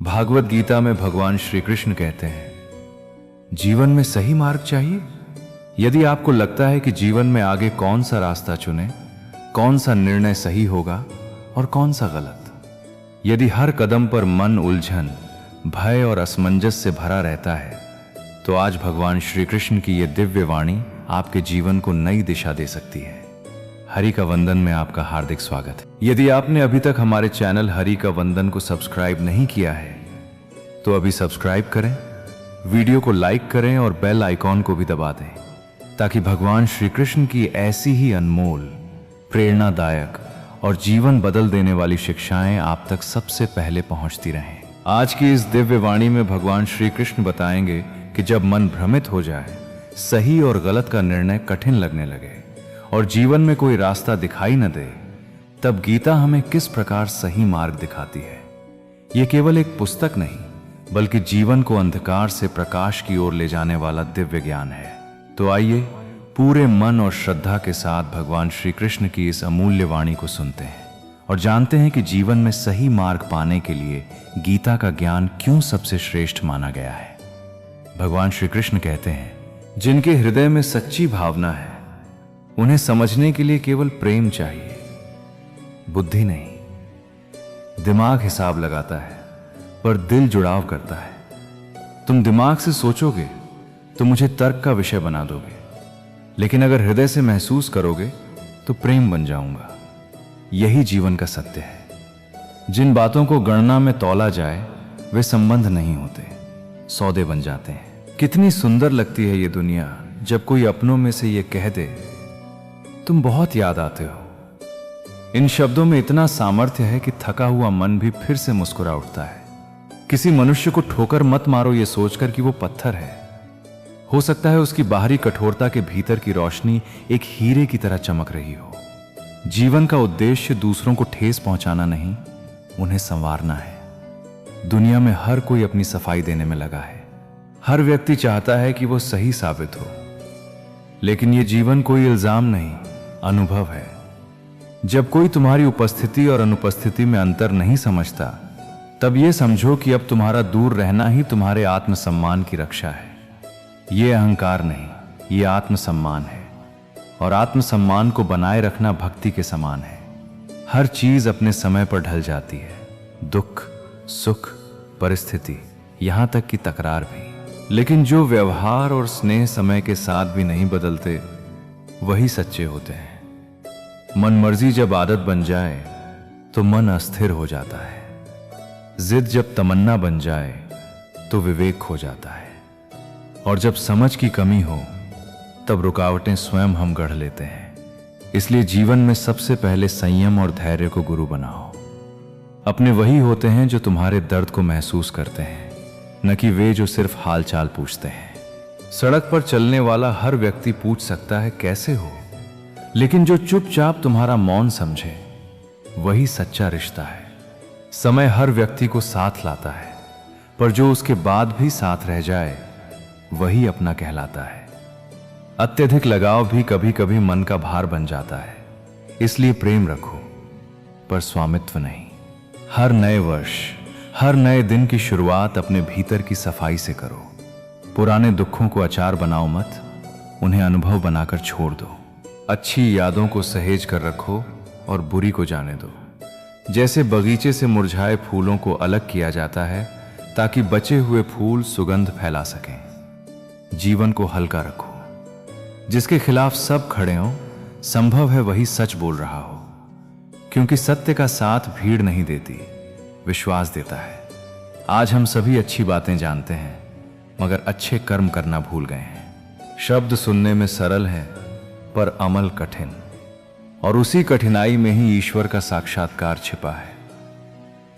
भागवत गीता में भगवान श्री कृष्ण कहते हैं, जीवन में सही मार्ग चाहिए। यदि आपको लगता है कि जीवन में आगे कौन सा रास्ता चुने, कौन सा निर्णय सही होगा और कौन सा गलत, यदि हर कदम पर मन उलझन, भय और असमंजस से भरा रहता है, तो आज भगवान श्री कृष्ण की यह दिव्य वाणी आपके जीवन को नई दिशा दे सकती है। हरि का वंदन में आपका हार्दिक स्वागत है। यदि आपने अभी तक हमारे चैनल हरि का वंदन को सब्सक्राइब नहीं किया है, तो अभी सब्सक्राइब करें, वीडियो को लाइक करें और बेल आइकॉन को भी दबा दें, ताकि भगवान श्री कृष्ण की ऐसी ही अनमोल, प्रेरणादायक और जीवन बदल देने वाली शिक्षाएं आप तक सबसे पहले पहुंचती रहें। आज की इस दिव्य वाणी में भगवान श्री कृष्ण बताएंगे कि जब मन भ्रमित हो जाए, सही और गलत का निर्णय कठिन लगने लगे और जीवन में कोई रास्ता दिखाई न दे, तब गीता हमें किस प्रकार सही मार्ग दिखाती है। यह केवल एक पुस्तक नहीं, बल्कि जीवन को अंधकार से प्रकाश की ओर ले जाने वाला दिव्य ज्ञान है। तो आइए पूरे मन और श्रद्धा के साथ भगवान श्री कृष्ण की इस अमूल्य वाणी को सुनते हैं और जानते हैं कि जीवन में सही मार्ग पाने के लिए गीता का ज्ञान क्यों सबसे श्रेष्ठ माना गया है। भगवान श्री कृष्ण कहते हैं, जिनके हृदय में सच्ची भावना है, उन्हें समझने के लिए केवल प्रेम चाहिए, बुद्धि नहीं। दिमाग हिसाब लगाता है, पर दिल जुड़ाव करता है। तुम दिमाग से सोचोगे तो मुझे तर्क का विषय बना दोगे, लेकिन अगर हृदय से महसूस करोगे तो प्रेम बन जाऊंगा। यही जीवन का सत्य है। जिन बातों को गणना में तौला जाए, वे संबंध नहीं होते, सौदे बन जाते हैं। कितनी सुंदर लगती है ये दुनिया जब कोई अपनों में से ये कह दे, तुम बहुत याद आते हो। इन शब्दों में इतना सामर्थ्य है कि थका हुआ मन भी फिर से मुस्कुरा उठता है। किसी मनुष्य को ठोकर मत मारो ये सोचकर कि वो पत्थर है। हो सकता है उसकी बाहरी कठोरता के भीतर की रोशनी एक हीरे की तरह चमक रही हो। जीवन का उद्देश्य दूसरों को ठेस पहुंचाना नहीं, उन्हें संवारना है। दुनिया में हर कोई अपनी सफाई देने में लगा है। हर व्यक्ति चाहता है कि वो सही साबित हो, लेकिन ये जीवन कोई इल्जाम नहीं, अनुभव है। जब कोई तुम्हारी उपस्थिति और अनुपस्थिति में अंतर नहीं समझता, तब यह समझो कि अब तुम्हारा दूर रहना ही तुम्हारे आत्मसम्मान की रक्षा है। ये अहंकार नहीं, ये आत्मसम्मान है, और आत्मसम्मान को बनाए रखना भक्ति के समान है। हर चीज अपने समय पर ढल जाती है, दुख, सुख, परिस्थिति, यहां तक कि तकरार भी। लेकिन जो व्यवहार और स्नेह समय के साथ भी नहीं बदलते, वही सच्चे होते हैं। मनमर्जी जब आदत बन जाए तो मन अस्थिर हो जाता है। जिद जब तमन्ना बन जाए तो विवेक खो जाता है, और जब समझ की कमी हो तब रुकावटें स्वयं हम गढ़ लेते हैं। इसलिए जीवन में सबसे पहले संयम और धैर्य को गुरु बनाओ। अपने वही होते हैं जो तुम्हारे दर्द को महसूस करते हैं, न कि वे जो सिर्फ हालचाल पूछते हैं। सड़क पर चलने वाला हर व्यक्ति पूछ सकता है कैसे हो, लेकिन जो चुपचाप तुम्हारा मौन समझे, वही सच्चा रिश्ता है। समय हर व्यक्ति को साथ लाता है, पर जो उसके बाद भी साथ रह जाए, वही अपना कहलाता है। अत्यधिक लगाव भी कभी कभी मन का भार बन जाता है। इसलिए प्रेम रखो, पर स्वामित्व नहीं। हर नए वर्ष, हर नए दिन की शुरुआत अपने भीतर की सफाई से करो। पुराने दुखों को अचार बनाओ मत, उन्हें अनुभव बनाकर छोड़ दो। अच्छी यादों को सहेज कर रखो और बुरी को जाने दो। जैसे बगीचे से मुरझाए फूलों को अलग किया जाता है ताकि बचे हुए फूल सुगंध फैला सकें। जीवन को हल्का रखो। जिसके खिलाफ सब खड़े हों, संभव है वही सच बोल रहा हो, क्योंकि सत्य का साथ भीड़ नहीं देती, विश्वास देता है। आज हम सभी अच्छी बातें जानते हैं, मगर अच्छे कर्म करना भूल गए हैं। शब्द सुनने में सरल है, पर अमल कठिन, और उसी कठिनाई में ही ईश्वर का साक्षात्कार छिपा है।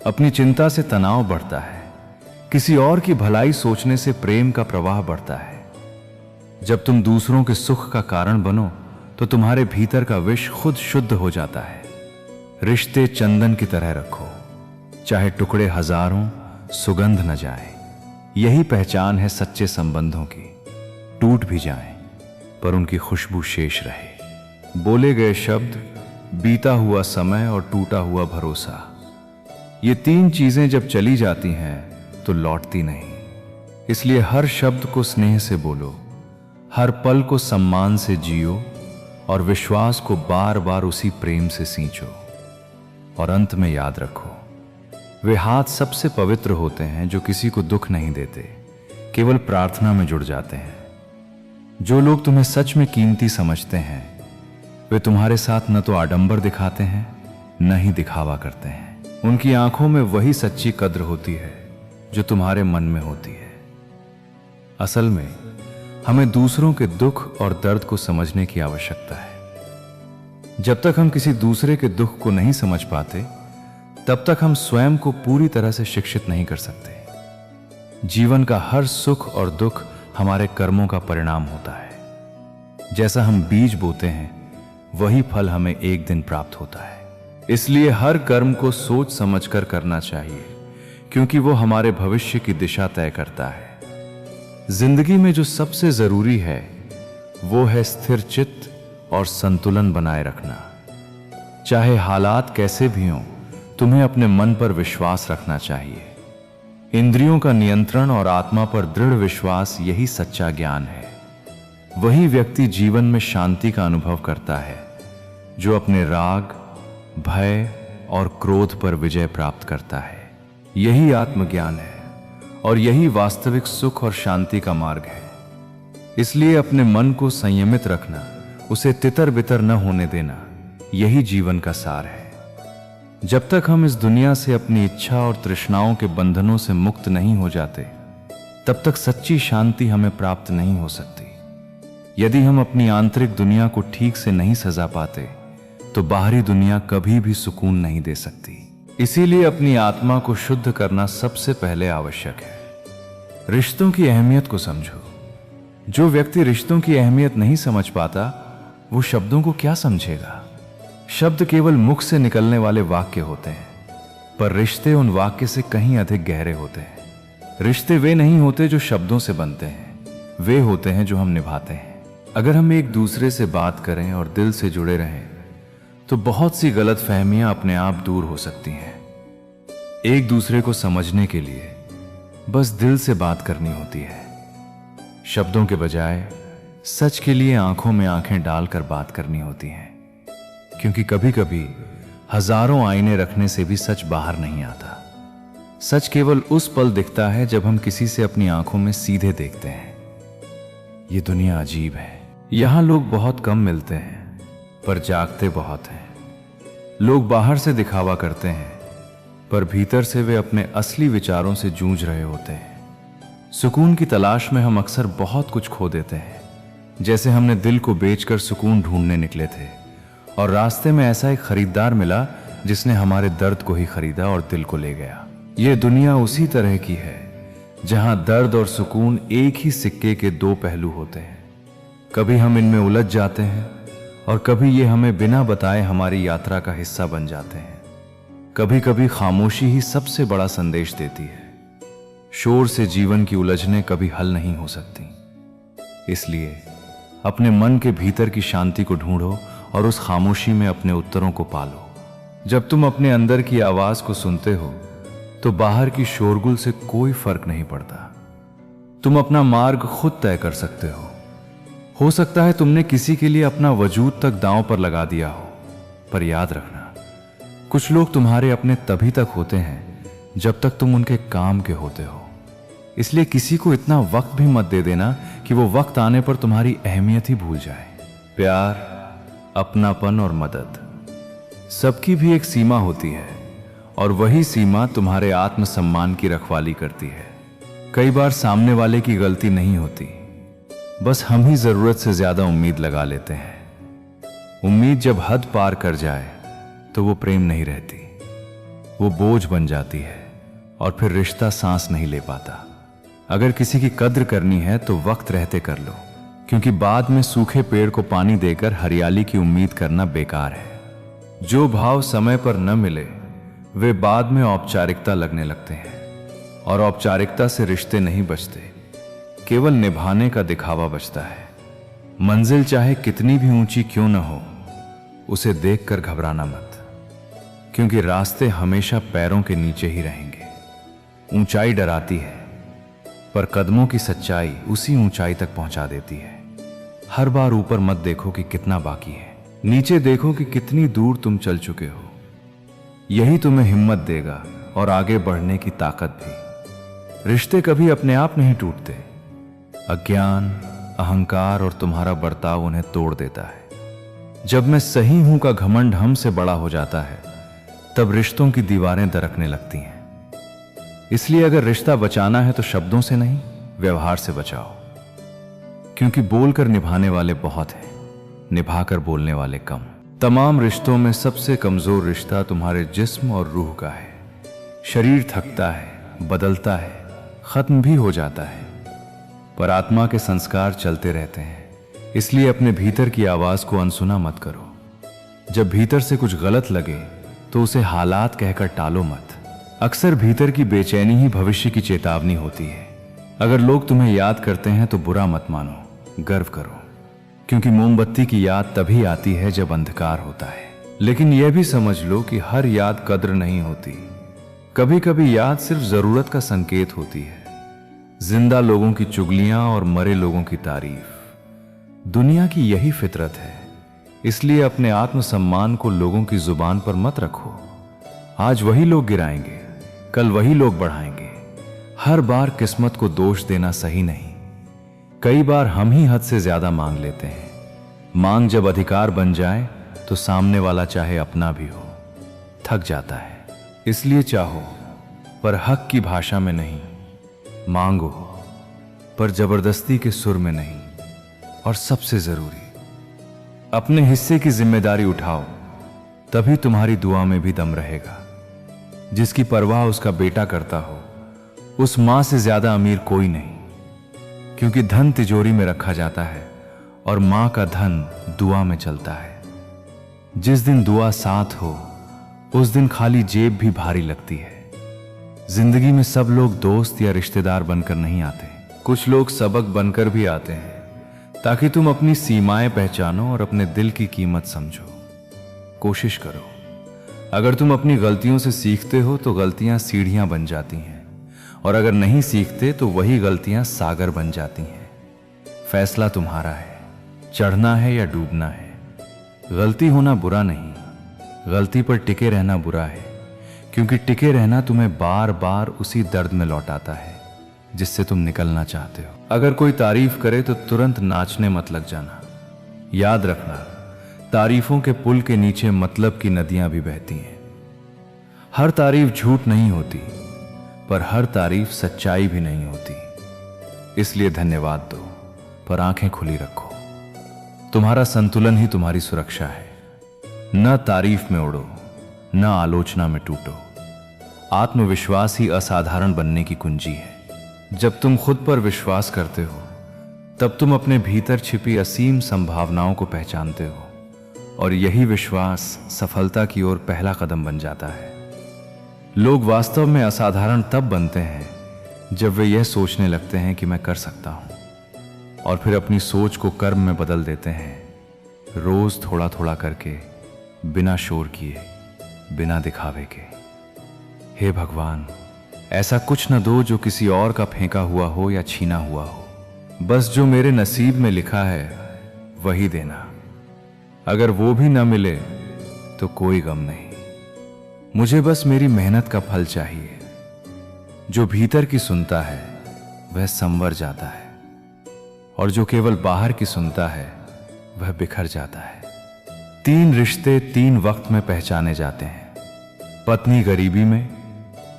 अपनी चिंता से तनाव बढ़ता है, किसी और की भलाई सोचने से प्रेम का प्रवाह बढ़ता है। जब तुम दूसरों के सुख का कारण बनो, तो तुम्हारे भीतर का विष खुद शुद्ध हो जाता है। रिश्ते चंदन की तरह रखो, चाहे टुकड़े हजारों, सुगंध न जाए। यही पहचान है सच्चे संबंधों की। टूट भी जाएं, पर उनकी खुशबू शेष रहे। बोले गए शब्द, बीता हुआ समय और टूटा हुआ भरोसा, ये तीन चीजें जब चली जाती हैं तो लौटती नहीं। इसलिए हर शब्द को स्नेह से बोलो, हर पल को सम्मान से जियो और विश्वास को बार बार उसी प्रेम से सींचो। और अंत में याद रखो, वे हाथ सबसे पवित्र होते हैं जो किसी को दुख नहीं देते, केवल प्रार्थना में जुड़ जाते हैं। जो लोग तुम्हें सच में कीमती समझते हैं वे तुम्हारे साथ न तो आडंबर दिखाते हैं न ही दिखावा करते हैं। उनकी आंखों में वही सच्ची कद्र होती है जो तुम्हारे मन में होती है। असल में हमें दूसरों के दुख और दर्द को समझने की आवश्यकता है। जब तक हम किसी दूसरे के दुख को नहीं समझ पाते तब तक हम स्वयं को पूरी तरह से शिक्षित नहीं कर सकते। जीवन का हर सुख और दुख हमारे कर्मों का परिणाम होता है। जैसा हम बीज बोते हैं वही फल हमें एक दिन प्राप्त होता है। इसलिए हर कर्म को सोच समझकर करना चाहिए, क्योंकि वो हमारे भविष्य की दिशा तय करता है। जिंदगी में जो सबसे जरूरी है वो है स्थिर चित्त और संतुलन बनाए रखना। चाहे हालात कैसे भी हों, तुम्हें अपने मन पर विश्वास रखना चाहिए। इंद्रियों का नियंत्रण और आत्मा पर दृढ़ विश्वास, यही सच्चा ज्ञान है। वही व्यक्ति जीवन में शांति का अनुभव करता है जो अपने राग, भय और क्रोध पर विजय प्राप्त करता है। यही आत्मज्ञान है और यही वास्तविक सुख और शांति का मार्ग है। इसलिए अपने मन को संयमित रखना, उसे तितर बितर न होने देना, यही जीवन का सार है। जब तक हम इस दुनिया से अपनी इच्छा और तृष्णाओं के बंधनों से मुक्त नहीं हो जाते तब तक सच्ची शांति हमें प्राप्त नहीं हो सकती। यदि हम अपनी आंतरिक दुनिया को ठीक से नहीं सजा पाते तो बाहरी दुनिया कभी भी सुकून नहीं दे सकती। इसीलिए अपनी आत्मा को शुद्ध करना सबसे पहले आवश्यक है। रिश्तों की अहमियत को समझो। जो व्यक्ति रिश्तों की अहमियत नहीं समझ पाता वो शब्दों को क्या समझेगा। शब्द केवल मुख से निकलने वाले वाक्य होते हैं, पर रिश्ते उन वाक्य से कहीं अधिक गहरे होते हैं। रिश्ते वे नहीं होते जो शब्दों से बनते हैं, वे होते हैं जो हम निभाते हैं। अगर हम एक दूसरे से बात करें और दिल से जुड़े रहें तो बहुत सी गलतफहमियां अपने आप दूर हो सकती हैं। एक दूसरे को समझने के लिए बस दिल से बात करनी होती है। शब्दों के बजाय सच के लिए आंखों में आंखें डालकर बात करनी होती है, क्योंकि कभी कभी हजारों आईने रखने से भी सच बाहर नहीं आता। सच केवल उस पल दिखता है जब हम किसी से अपनी आंखों में सीधे देखते हैं। ये दुनिया अजीब है। यहां लोग बहुत कम मिलते हैं पर जागते बहुत हैं। लोग बाहर से दिखावा करते हैं पर भीतर से वे अपने असली विचारों से जूझ रहे होते हैं। सुकून की तलाश में हम अक्सर बहुत कुछ खो देते हैं, जैसे हमने दिल को बेचकर सुकून ढूंढने निकले थे और रास्ते में ऐसा एक खरीदार मिला जिसने हमारे दर्द को ही खरीदा और दिल को ले गया। यह दुनिया उसी तरह की है जहां दर्द और सुकून एक ही सिक्के के दो पहलू होते हैं। कभी हम इनमें उलझ जाते हैं और कभी ये हमें बिना बताए हमारी यात्रा का हिस्सा बन जाते हैं। कभी कभी खामोशी ही सबसे बड़ा संदेश देती है। शोर से जीवन की उलझनें कभी हल नहीं हो सकती। इसलिए अपने मन के भीतर की शांति को ढूंढो और उस खामोशी में अपने उत्तरों को पालो। जब तुम अपने अंदर की आवाज को सुनते हो तो बाहर की शोरगुल से कोई फर्क नहीं पड़ता। तुम अपना मार्ग खुद तय कर सकते हो सकता है तुमने किसी के लिए अपना वजूद तक दांव पर लगा दिया हो, पर याद रखना, कुछ लोग तुम्हारे अपने तभी तक होते हैं जब तक तुम उनके काम के होते हो। इसलिए किसी को इतना वक्त भी मत दे देना कि वो वक्त आने पर तुम्हारी अहमियत ही भूल जाए। प्यार, अपनापन और मदद, सबकी भी एक सीमा होती है और वही सीमा तुम्हारे आत्मसम्मान की रखवाली करती है। कई बार सामने वाले की गलती नहीं होती, बस हम ही जरूरत से ज्यादा उम्मीद लगा लेते हैं। उम्मीद जब हद पार कर जाए तो वो प्रेम नहीं रहती, वो बोझ बन जाती है और फिर रिश्ता सांस नहीं ले पाता। अगर किसी की कद्र करनी है तो वक्त रहते कर लो, क्योंकि बाद में सूखे पेड़ को पानी देकर हरियाली की उम्मीद करना बेकार है। जो भाव समय पर न मिले वे बाद में औपचारिकता लगने लगते हैं और औपचारिकता से रिश्ते नहीं बचते, केवल निभाने का दिखावा बचता है। मंजिल चाहे कितनी भी ऊंची क्यों न हो, उसे देखकर घबराना मत, क्योंकि रास्ते हमेशा पैरों के नीचे ही रहेंगे। ऊंचाई डराती है, पर कदमों की सच्चाई उसी ऊंचाई तक पहुंचा देती है। हर बार ऊपर मत देखो कि कितना बाकी है, नीचे देखो कि कितनी दूर तुम चल चुके हो। यही तुम्हें हिम्मत देगा और आगे बढ़ने की ताकत भी। रिश्ते कभी अपने आप नहीं टूटते। अज्ञान, अहंकार और तुम्हारा बर्ताव उन्हें तोड़ देता है। जब मैं सही हूं का घमंड हमसे बड़ा हो जाता है, तब रिश्तों की दीवारें दरकने लगती हैं। इसलिए अगर रिश्ता बचाना है तो शब्दों से नहीं, व्यवहार से बचाओ। क्योंकि बोलकर निभाने वाले बहुत हैं, निभाकर बोलने वाले कम। तमाम रिश्तों में सबसे कमजोर रिश्ता तुम्हारे जिस्म और रूह का है। शरीर थकता है, बदलता है, खत्म भी हो जाता है, पर आत्मा के संस्कार चलते रहते हैं। इसलिए अपने भीतर की आवाज को अनसुना मत करो। जब भीतर से कुछ गलत लगे तो उसे हालात कहकर टालो मत। अक्सर भीतर की बेचैनी ही भविष्य की चेतावनी होती है। अगर लोग तुम्हें याद करते हैं तो बुरा मत मानो, गर्व करो। क्योंकि मोमबत्ती की याद तभी आती है जब अंधकार होता है। लेकिन यह भी समझ लो कि हर याद कद्र नहीं होती। कभी कभी याद सिर्फ जरूरत का संकेत होती है। जिंदा लोगों की चुगलियां और मरे लोगों की तारीफ, दुनिया की यही फितरत है। इसलिए अपने आत्मसम्मान को लोगों की जुबान पर मत रखो। आज वही लोग गिराएंगे, कल वही लोग बढ़ाएंगे। हर बार किस्मत को दोष देना सही नहीं। कई बार हम ही हद से ज्यादा मांग लेते हैं। मांग जब अधिकार बन जाए तो सामने वाला चाहे अपना भी हो, थक जाता है। इसलिए चाहो, पर हक की भाषा में नहीं। मांगो, पर जबरदस्ती के सुर में नहीं। और सबसे जरूरी, अपने हिस्से की जिम्मेदारी उठाओ, तभी तुम्हारी दुआ में भी दम रहेगा। जिसकी परवाह उसका बेटा करता हो, उस मां से ज्यादा अमीर कोई नहीं। क्योंकि धन तिजोरी में रखा जाता है और मां का धन दुआ में चलता है। जिस दिन दुआ साथ हो, उस दिन खाली जेब भी भारी लगती है। जिंदगी में सब लोग दोस्त या रिश्तेदार बनकर नहीं आते। कुछ लोग सबक बनकर भी आते हैं, ताकि तुम अपनी सीमाएं पहचानो और अपने दिल की कीमत समझो। कोशिश करो। अगर तुम अपनी गलतियों से सीखते हो तो गलतियां सीढ़ियां बन जाती हैं, और अगर नहीं सीखते तो वही गलतियां सागर बन जाती हैं। फैसला तुम्हारा है, चढ़ना है या डूबना है। गलती होना बुरा नहीं, गलती पर टिके रहना बुरा है। क्योंकि टिके रहना तुम्हें बार बार उसी दर्द में लौटाता है जिससे तुम निकलना चाहते हो। अगर कोई तारीफ करे तो तुरंत नाचने मत लग जाना। याद रखना, तारीफों के पुल के नीचे मतलब की नदियां भी बहती हैं। हर तारीफ झूठ नहीं होती, पर हर तारीफ सच्चाई भी नहीं होती। इसलिए धन्यवाद दो, पर आंखें खुली रखो। तुम्हारा संतुलन ही तुम्हारी सुरक्षा है। न तारीफ में उड़ो, न आलोचना में टूटो। आत्मविश्वास ही असाधारण बनने की कुंजी है। जब तुम खुद पर विश्वास करते हो, तब तुम अपने भीतर छिपी असीम संभावनाओं को पहचानते हो, और यही विश्वास सफलता की ओर पहला कदम बन जाता है। लोग वास्तव में असाधारण तब बनते हैं जब वे यह सोचने लगते हैं कि मैं कर सकता हूं, और फिर अपनी सोच को कर्म में बदल देते हैं, रोज थोड़ा थोड़ा करके, बिना शोर किए, बिना दिखावे के। हे भगवान, ऐसा कुछ न दो जो किसी और का फेंका हुआ हो या छीना हुआ हो। बस जो मेरे नसीब में लिखा है वही देना। अगर वो भी न मिले तो कोई गम नहीं। मुझे बस मेरी मेहनत का फल चाहिए। जो भीतर की सुनता है वह संवर जाता है, और जो केवल बाहर की सुनता है वह बिखर जाता है। 3 रिश्ते 3 वक्त में पहचाने जाते हैं। पत्नी गरीबी में,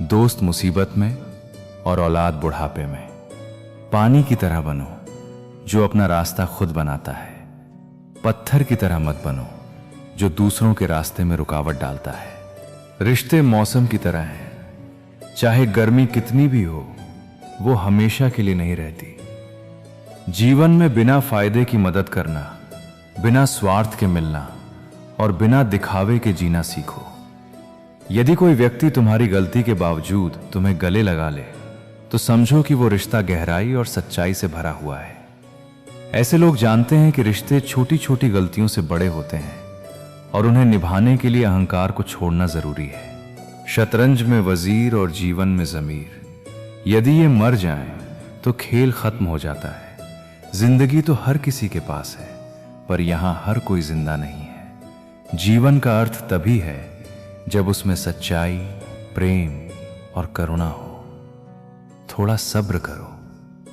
दोस्त मुसीबत में, और औलाद बुढ़ापे में। पानी की तरह बनो जो अपना रास्ता खुद बनाता है। पत्थर की तरह मत बनो जो दूसरों के रास्ते में रुकावट डालता है। रिश्ते मौसम की तरह हैं, चाहे गर्मी कितनी भी हो, वो हमेशा के लिए नहीं रहती। जीवन में बिना फायदे की मदद करना, बिना स्वार्थ के मिलना, और बिना दिखावे के जीना सीखो। यदि कोई व्यक्ति तुम्हारी गलती के बावजूद तुम्हें गले लगा ले, तो समझो कि वो रिश्ता गहराई और सच्चाई से भरा हुआ है। ऐसे लोग जानते हैं कि रिश्ते छोटी छोटी गलतियों से बड़े होते हैं, और उन्हें निभाने के लिए अहंकार को छोड़ना जरूरी है। शतरंज में वजीर और जीवन में जमीर, यदि ये मर जाएं, तो खेल खत्म हो जाता है। जिंदगी तो हर किसी के पास है, पर यहां हर कोई जिंदा नहीं है। जीवन का अर्थ तभी है जब उसमें सच्चाई, प्रेम और करुणा हो। थोड़ा सब्र करो,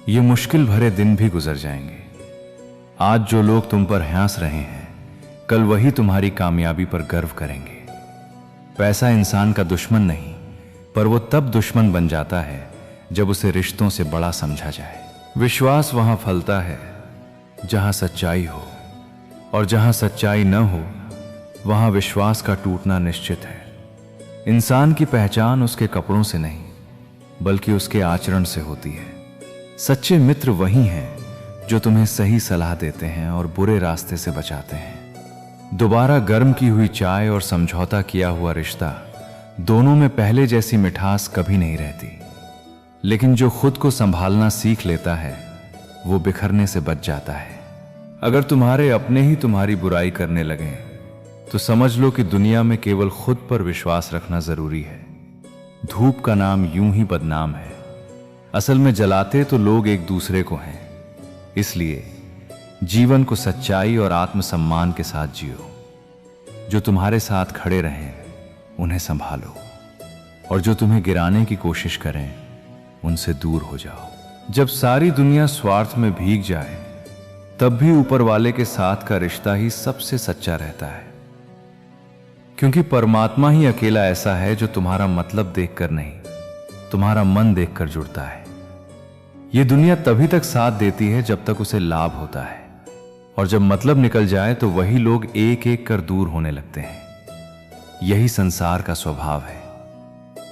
ये मुश्किल भरे दिन भी गुजर जाएंगे। आज जो लोग तुम पर हंस रहे हैं, कल वही तुम्हारी कामयाबी पर गर्व करेंगे। पैसा इंसान का दुश्मन नहीं, पर वो तब दुश्मन बन जाता है जब उसे रिश्तों से बड़ा समझा जाए। विश्वास वहां फलता है जहां सच्चाई हो, और जहां सच्चाई न हो वहां विश्वास का टूटना निश्चित है। इंसान की पहचान उसके कपड़ों से नहीं, बल्कि उसके आचरण से होती है। सच्चे मित्र वही हैं जो तुम्हें सही सलाह देते हैं और बुरे रास्ते से बचाते हैं। दोबारा गर्म की हुई चाय और समझौता किया हुआ रिश्ता, दोनों में पहले जैसी मिठास कभी नहीं रहती। लेकिन जो खुद को संभालना सीख लेता है, वो बिखरने से बच जाता है। अगर तुम्हारे अपने ही तुम्हारी बुराई करने लगें, तो समझ लो कि दुनिया में केवल खुद पर विश्वास रखना जरूरी है। धूप का नाम यूं ही बदनाम है, असल में जलाते तो लोग एक दूसरे को हैं। इसलिए जीवन को सच्चाई और आत्मसम्मान के साथ जियो। जो तुम्हारे साथ खड़े रहें, उन्हें संभालो, और जो तुम्हें गिराने की कोशिश करें, उनसे दूर हो जाओ। जब सारी दुनिया स्वार्थ में भीग जाए, तब भी ऊपर वाले के साथ का रिश्ता ही सबसे सच्चा रहता है। क्योंकि परमात्मा ही अकेला ऐसा है जो तुम्हारा मतलब देखकर नहीं, तुम्हारा मन देखकर जुड़ता है। यह दुनिया तभी तक साथ देती है जब तक उसे लाभ होता है, और जब मतलब निकल जाए तो वही लोग एक एक कर दूर होने लगते हैं। यही संसार का स्वभाव है।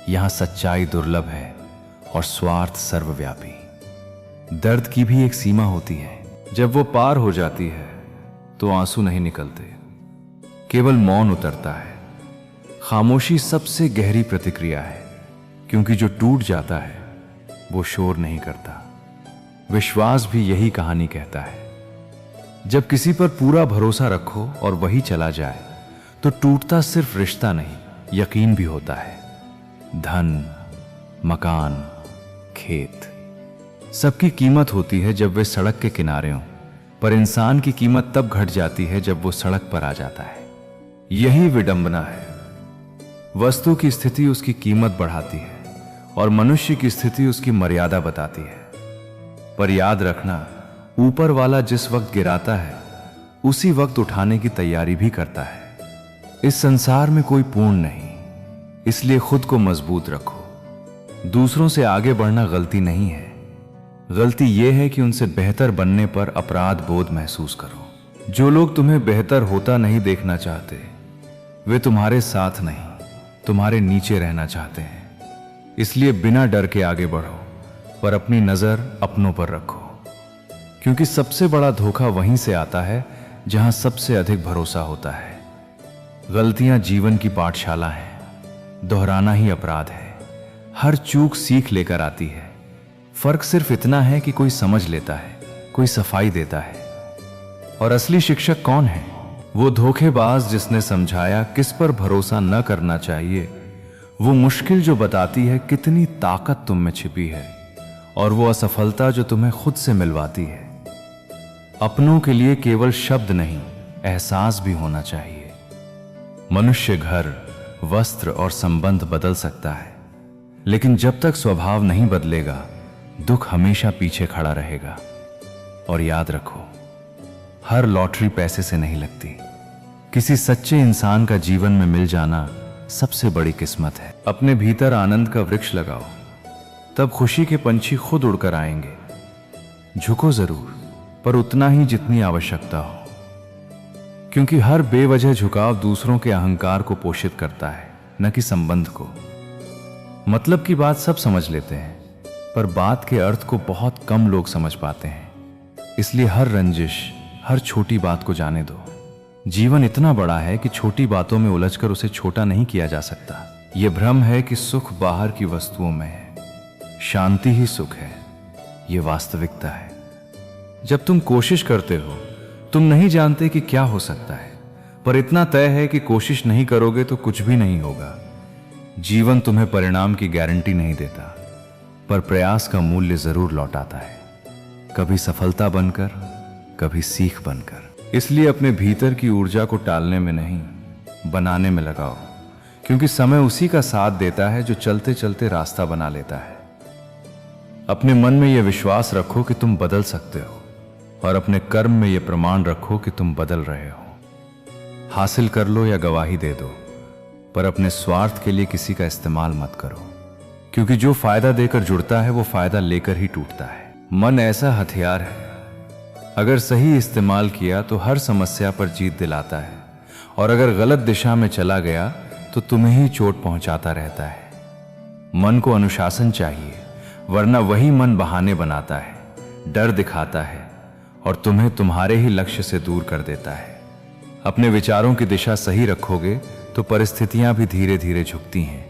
यहां सच्चाई दुर्लभ है और स्वार्थ सर्वव्यापी। दर्द की भी एक सीमा होती है, जब वो पार हो जाती है तो आंसू नहीं निकलते, केवल मौन उतरता है। खामोशी सबसे गहरी प्रतिक्रिया है, क्योंकि जो टूट जाता है वो शोर नहीं करता। विश्वास भी यही कहानी कहता है। जब किसी पर पूरा भरोसा रखो और वही चला जाए, तो टूटता सिर्फ रिश्ता नहीं, यकीन भी होता है। धन, मकान, खेत, सबकी कीमत होती है जब वे सड़क के किनारे हों, पर इंसान की कीमत तब घट जाती है जब वो सड़क पर आ जाता है। यही विडंबना है। वस्तु की स्थिति उसकी कीमत बढ़ाती है, और मनुष्य की स्थिति उसकी मर्यादा बताती है। पर याद रखना, ऊपर वाला जिस वक्त गिराता है, उसी वक्त उठाने की तैयारी भी करता है। इस संसार में कोई पूर्ण नहीं, इसलिए खुद को मजबूत रखो। दूसरों से आगे बढ़ना गलती नहीं है, गलती यह है कि उनसे बेहतर बनने पर अपराध बोध महसूस करो। जो लोग तुम्हें बेहतर होता नहीं देखना चाहते, वे तुम्हारे साथ नहीं, तुम्हारे नीचे रहना चाहते हैं। इसलिए बिना डर के आगे बढ़ो, पर अपनी नजर अपनों पर रखो, क्योंकि सबसे बड़ा धोखा वहीं से आता है जहां सबसे अधिक भरोसा होता है। गलतियां जीवन की पाठशाला हैं, दोहराना ही अपराध है। हर चूक सीख लेकर आती है। फर्क सिर्फ इतना है कि कोई समझ लेता है, कोई सफाई देता है। और असली शिक्षक कौन है? वो धोखेबाज जिसने समझाया किस पर भरोसा न करना चाहिए। वो मुश्किल जो बताती है कितनी ताकत तुम में छिपी है, और वो असफलता जो तुम्हें खुद से मिलवाती है। अपनों के लिए केवल शब्द नहीं, एहसास भी होना चाहिए। मनुष्य घर, वस्त्र और संबंध बदल सकता है, लेकिन जब तक स्वभाव नहीं बदलेगा, दुख हमेशा पीछे खड़ा रहेगा। और याद रखो, हर लॉटरी पैसे से नहीं लगती। किसी सच्चे इंसान का जीवन में मिल जाना सबसे बड़ी किस्मत है। अपने भीतर आनंद का वृक्ष लगाओ, तब खुशी के पंछी खुद उड़कर आएंगे। झुको जरूर, पर उतना ही जितनी आवश्यकता हो, क्योंकि हर बेवजह झुकाव दूसरों के अहंकार को पोषित करता है, न कि संबंध को। मतलब की बात सब समझ लेते हैं, पर बात के अर्थ को बहुत कम लोग समझ पाते हैं। इसलिए हर रंजिश, हर छोटी बात को जाने दो। जीवन इतना बड़ा है कि छोटी बातों में उलझकर उसे छोटा नहीं किया जा सकता। यह भ्रम है कि सुख बाहर की वस्तुओं में है, शांति ही सुख है। यह वास्तविकता है। जब तुम कोशिश करते हो, तुम नहीं जानते कि क्या हो सकता है, पर इतना तय है कि कोशिश नहीं करोगे तो कुछ भी नहीं होगा। जीवन तुम्हें परिणाम की गारंटी नहीं देता, पर प्रयास का मूल्य जरूर लौटाता है, कभी सफलता बनकर, कभी सीख बनकर। इसलिए अपने भीतर की ऊर्जा को टालने में नहीं, बनाने में लगाओ, क्योंकि समय उसी का साथ देता है जो चलते चलते रास्ता बना लेता है। अपने मन में यह विश्वास रखो कि तुम बदल सकते हो, और अपने कर्म में यह प्रमाण रखो कि तुम बदल रहे हो। हासिल कर लो या गवाही दे दो, पर अपने स्वार्थ के लिए किसी का इस्तेमाल मत करो, क्योंकि जो फायदा देकर जुड़ता है वो फायदा लेकर ही टूटता है। मन ऐसा हथियार है, अगर सही इस्तेमाल किया तो हर समस्या पर जीत दिलाता है, और अगर गलत दिशा में चला गया तो तुम्हें ही चोट पहुंचाता रहता है। मन को अनुशासन चाहिए, वरना वही मन बहाने बनाता है, डर दिखाता है और तुम्हें तुम्हारे ही लक्ष्य से दूर कर देता है। अपने विचारों की दिशा सही रखोगे तो परिस्थितियां भी धीरे धीरे झुकती हैं,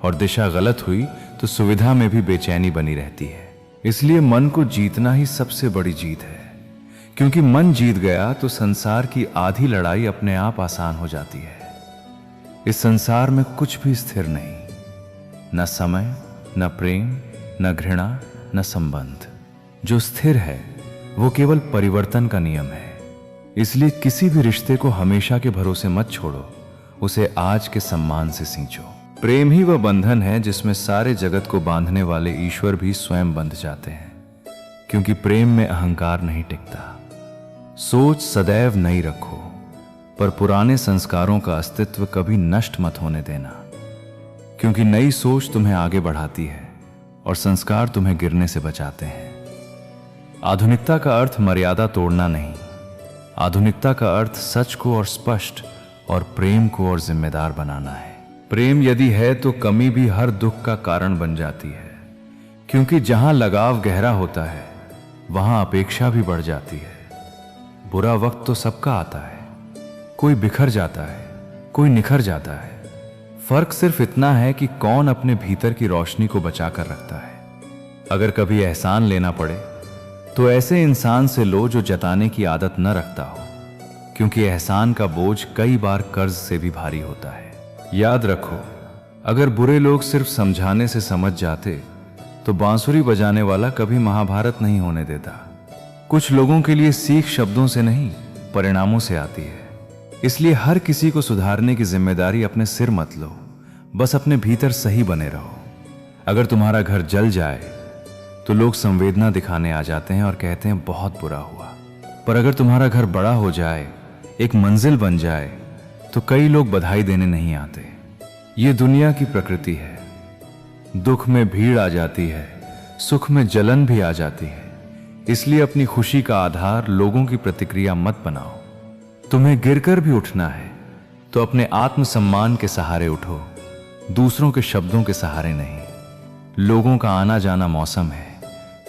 और दिशा गलत हुई तो सुविधा में भी बेचैनी बनी रहती है। इसलिए मन को जीतना ही सबसे बड़ी जीत है, क्योंकि मन जीत गया तो संसार की आधी लड़ाई अपने आप आसान हो जाती है। इस संसार में कुछ भी स्थिर नहीं, न समय, न प्रेम, न घृणा, न संबंध। जो स्थिर है वो केवल परिवर्तन का नियम है। इसलिए किसी भी रिश्ते को हमेशा के भरोसे मत छोड़ो, उसे आज के सम्मान से सींचो। प्रेम ही वह बंधन है जिसमें सारे जगत को बांधने वाले ईश्वर भी स्वयं बंध जाते हैं, क्योंकि प्रेम में अहंकार नहीं टिकता। सोच सदैव नई रखो, पर पुराने संस्कारों का अस्तित्व कभी नष्ट मत होने देना, क्योंकि नई सोच तुम्हें आगे बढ़ाती है और संस्कार तुम्हें गिरने से बचाते हैं। आधुनिकता का अर्थ मर्यादा तोड़ना नहीं, आधुनिकता का अर्थ सच को और स्पष्ट और प्रेम को और जिम्मेदार बनाना है। प्रेम यदि है तो कमी भी हर दुख का कारण बन जाती है, क्योंकि जहां लगाव गहरा होता है वहां अपेक्षा भी बढ़ जाती है। बुरा वक्त तो सबका आता है, कोई बिखर जाता है, कोई निखर जाता है। फर्क सिर्फ इतना है कि कौन अपने भीतर की रोशनी को बचा कर रखता है। अगर कभी एहसान लेना पड़े तो ऐसे इंसान से लो जो जताने की आदत न रखता हो, क्योंकि एहसान का बोझ कई बार कर्ज से भी भारी होता है। याद रखो, अगर बुरे लोग सिर्फ समझाने से समझ जाते तो बांसुरी बजाने वाला कभी महाभारत नहीं होने देता। कुछ लोगों के लिए सीख शब्दों से नहीं, परिणामों से आती है। इसलिए हर किसी को सुधारने की जिम्मेदारी अपने सिर मत लो, बस अपने भीतर सही बने रहो। अगर तुम्हारा घर जल जाए तो लोग संवेदना दिखाने आ जाते हैं और कहते हैं बहुत बुरा हुआ, पर अगर तुम्हारा घर बड़ा हो जाए, एक मंजिल बन जाए, तो कई लोग बधाई देने नहीं आते। ये दुनिया की प्रकृति है। दुख में भीड़ आ जाती है, सुख में जलन भी आ जाती है। इसलिए अपनी खुशी का आधार लोगों की प्रतिक्रिया मत बनाओ। तुम्हें गिरकर भी उठना है तो अपने आत्मसम्मान के सहारे उठो, दूसरों के शब्दों के सहारे नहीं। लोगों का आना जाना मौसम है,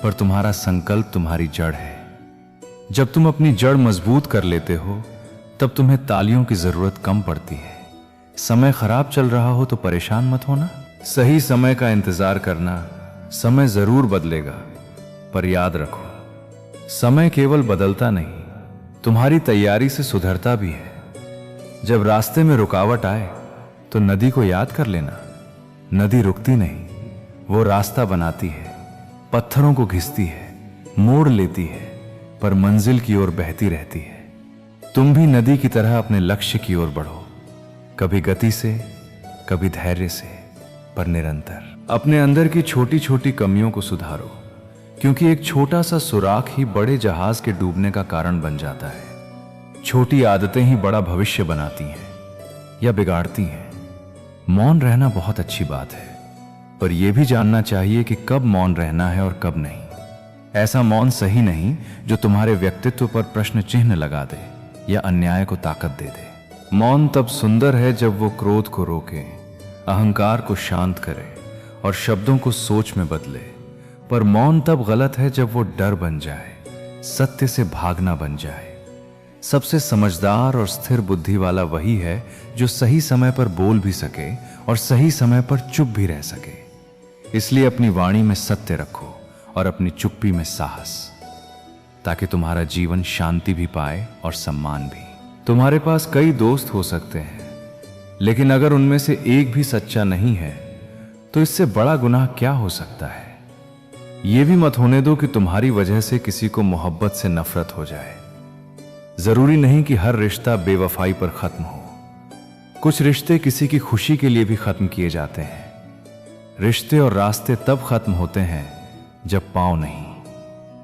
पर तुम्हारा संकल्प तुम्हारी जड़ है। जब तुम अपनी जड़ मजबूत कर लेते हो तब तुम्हें तालियों की जरूरत कम पड़ती है। समय खराब चल रहा हो तो परेशान मत होना, सही समय का इंतजार करना। समय जरूर बदलेगा, पर याद रखो, समय केवल बदलता नहीं, तुम्हारी तैयारी से सुधरता भी है। जब रास्ते में रुकावट आए तो नदी को याद कर लेना। नदी रुकती नहीं, वो रास्ता बनाती है, पत्थरों को घिसती है, मोड़ लेती है, पर मंजिल की ओर बहती रहती है। तुम भी नदी की तरह अपने लक्ष्य की ओर बढ़ो, कभी गति से, कभी धैर्य से, पर निरंतर। अपने अंदर की छोटी छोटी कमियों को सुधारो, क्योंकि एक छोटा सा सुराख ही बड़े जहाज के डूबने का कारण बन जाता है। छोटी आदतें ही बड़ा भविष्य बनाती हैं या बिगाड़ती हैं। मौन रहना बहुत अच्छी बात है, पर यह भी जानना चाहिए कि कब मौन रहना है और कब नहीं। ऐसा मौन सही नहीं जो तुम्हारे व्यक्तित्व पर प्रश्न चिन्ह लगा दे या अन्याय को ताकत दे दे। मौन तब सुंदर है जब वो क्रोध को रोके, अहंकार को शांत करे और शब्दों को सोच में बदले। पर मौन तब गलत है जब वो डर बन जाए, सत्य से भागना बन जाए। सबसे समझदार और स्थिर बुद्धि वाला वही है जो सही समय पर बोल भी सके और सही समय पर चुप भी रह सके। इसलिए अपनी वाणी में सत्य रखो और अपनी चुप्पी में साहस, ताकि तुम्हारा जीवन शांति भी पाए और सम्मान भी। तुम्हारे पास कई दोस्त हो सकते हैं, लेकिन अगर उनमें से एक भी सच्चा नहीं है तो इससे बड़ा गुनाह क्या हो सकता है। ये भी मत होने दो कि तुम्हारी वजह से किसी को मोहब्बत से नफरत हो जाए। जरूरी नहीं कि हर रिश्ता बेवफाई पर खत्म हो। कुछ रिश्ते किसी की खुशी के लिए भी खत्म किए जाते हैं। रिश्ते और रास्ते तब खत्म होते हैं जब पांव नहीं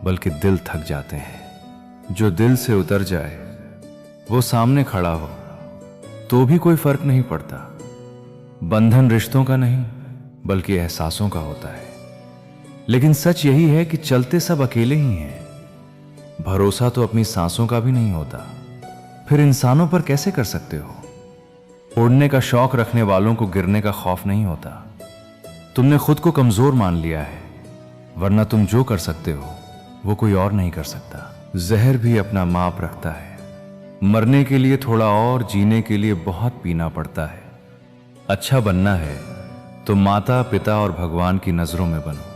बल्कि दिल थक जाते हैं। जो दिल से उतर जाए वो सामने खड़ा हो तो भी कोई फर्क नहीं पड़ता। बंधन रिश्तों का नहीं बल्कि एहसासों का होता है। लेकिन सच यही है कि चलते सब अकेले ही हैं। भरोसा तो अपनी सांसों का भी नहीं होता, फिर इंसानों पर कैसे कर सकते हो। उड़ने का शौक रखने वालों को गिरने का खौफ नहीं होता। तुमने खुद को कमजोर मान लिया है, वरना तुम जो कर सकते हो वो कोई और नहीं कर सकता। जहर भी अपना माप रखता है। मरने के लिए थोड़ा और, जीने के लिए बहुत पीना पड़ता है। अच्छा बनना है तो माता पिता और भगवान की नजरों में बनो।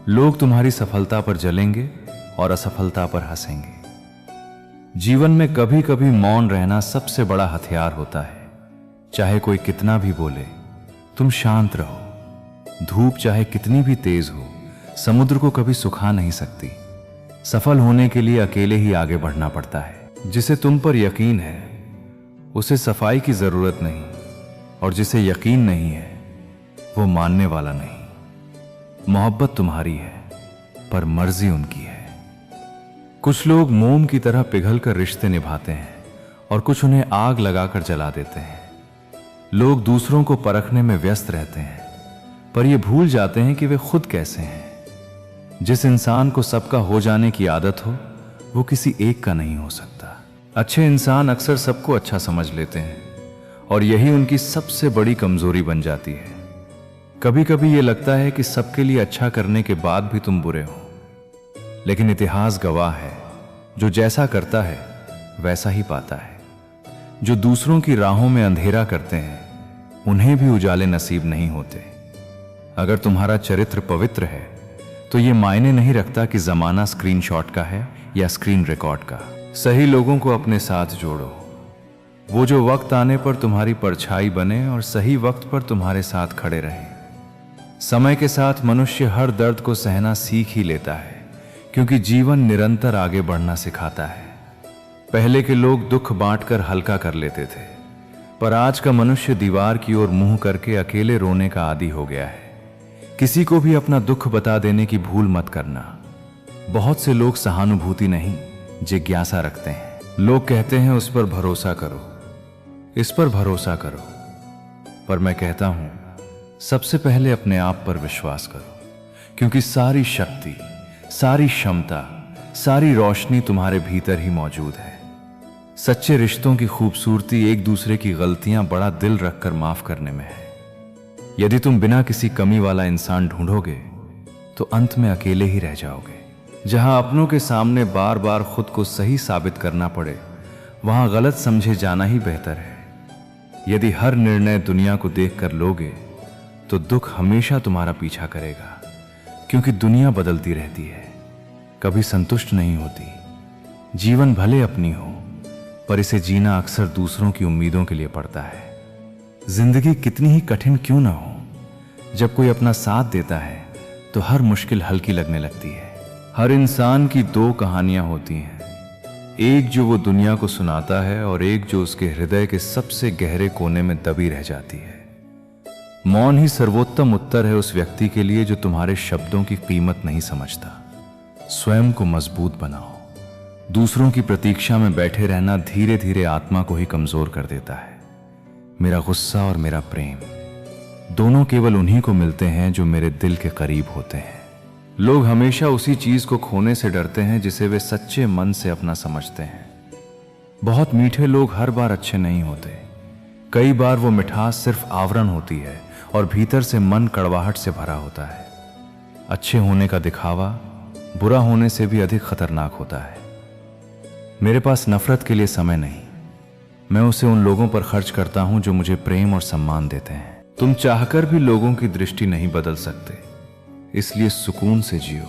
लोग तुम्हारी सफलता पर जलेंगे और असफलता पर हंसेंगे। जीवन में कभी कभी मौन रहना सबसे बड़ा हथियार होता है। चाहे कोई कितना भी बोले, तुम शांत रहो। धूप चाहे कितनी भी तेज हो, समुद्र को कभी सुखा नहीं सकती। सफल होने के लिए अकेले ही आगे बढ़ना पड़ता है। जिसे तुम पर यकीन है उसे सफाई की जरूरत नहीं, और जिसे यकीन नहीं है वो मानने वाला नहीं। मोहब्बत तुम्हारी है पर मर्जी उनकी है। कुछ लोग मोम की तरह पिघलकर रिश्ते निभाते हैं और कुछ उन्हें आग लगाकर जला देते हैं। लोग दूसरों को परखने में व्यस्त रहते हैं, पर ये भूल जाते हैं कि वे खुद कैसे हैं। जिस इंसान को सबका हो जाने की आदत हो वो किसी एक का नहीं हो सकता। अच्छे इंसान अक्सर सबको अच्छा समझ लेते हैं और यही उनकी सबसे बड़ी कमजोरी बन जाती है। कभी कभी ये लगता है कि सबके लिए अच्छा करने के बाद भी तुम बुरे हो, लेकिन इतिहास गवाह है, जो जैसा करता है वैसा ही पाता है। जो दूसरों की राहों में अंधेरा करते हैं उन्हें भी उजाले नसीब नहीं होते। अगर तुम्हारा चरित्र पवित्र है तो ये मायने नहीं रखता कि जमाना स्क्रीनशॉट का है या स्क्रीन रिकॉर्ड का। सही लोगों को अपने साथ जोड़ो, वो जो वक्त आने पर तुम्हारी परछाई बने और सही वक्त पर तुम्हारे साथ खड़े रहे। समय के साथ मनुष्य हर दर्द को सहना सीख ही लेता है, क्योंकि जीवन निरंतर आगे बढ़ना सिखाता है। पहले के लोग दुख बांटकर हल्का कर लेते थे, पर आज का मनुष्य दीवार की ओर मुंह करके अकेले रोने का आदी हो गया है। किसी को भी अपना दुख बता देने की भूल मत करना। बहुत से लोग सहानुभूति नहीं, जिज्ञासा रखते हैं। लोग कहते हैं उस पर भरोसा करो, इस पर भरोसा करो, पर मैं कहता हूं सबसे पहले अपने आप पर विश्वास करो, क्योंकि सारी शक्ति, सारी क्षमता, सारी रोशनी तुम्हारे भीतर ही मौजूद है। सच्चे रिश्तों की खूबसूरती एक दूसरे की गलतियां बड़ा दिल रखकर माफ करने में है। यदि तुम बिना किसी कमी वाला इंसान ढूंढोगे तो अंत में अकेले ही रह जाओगे। जहां अपनों के सामने बार बार खुद को सही साबित करना पड़े, वहां गलत समझे जाना ही बेहतर है। यदि हर निर्णय दुनिया को देखकर लोगे तो दुख हमेशा तुम्हारा पीछा करेगा, क्योंकि दुनिया बदलती रहती है, कभी संतुष्ट नहीं होती। जीवन भले अपनी हो, पर इसे जीना अक्सर दूसरों की उम्मीदों के लिए पड़ता है। जिंदगी कितनी ही कठिन क्यों ना हो, जब कोई अपना साथ देता है तो हर मुश्किल हल्की लगने लगती है। हर इंसान की दो कहानियां होती हैं, एक जो वो दुनिया को सुनाता है और एक जो उसके हृदय के सबसे गहरे कोने में दबी रह जाती है। मौन ही सर्वोत्तम उत्तर है उस व्यक्ति के लिए जो तुम्हारे शब्दों की कीमत नहीं समझता। स्वयं को मजबूत बनाओ। दूसरों की प्रतीक्षा में बैठे रहना धीरे धीरे आत्मा को ही कमजोर कर देता है। मेरा गुस्सा और मेरा प्रेम दोनों केवल उन्हीं को मिलते हैं जो मेरे दिल के करीब होते हैं। लोग हमेशा उसी चीज को खोने से डरते हैं जिसे वे सच्चे मन से अपना समझते हैं। बहुत मीठे लोग हर बार अच्छे नहीं होते। कई बार वो मिठास सिर्फ आवरण होती है और भीतर से मन कड़वाहट से भरा होता है। अच्छे होने का दिखावा बुरा होने से भी अधिक खतरनाक होता है। मेरे पास नफरत के लिए समय नहीं, मैं उसे उन लोगों पर खर्च करता हूं जो मुझे प्रेम और सम्मान देते हैं। तुम चाहकर भी लोगों की दृष्टि नहीं बदल सकते, इसलिए सुकून से जियो,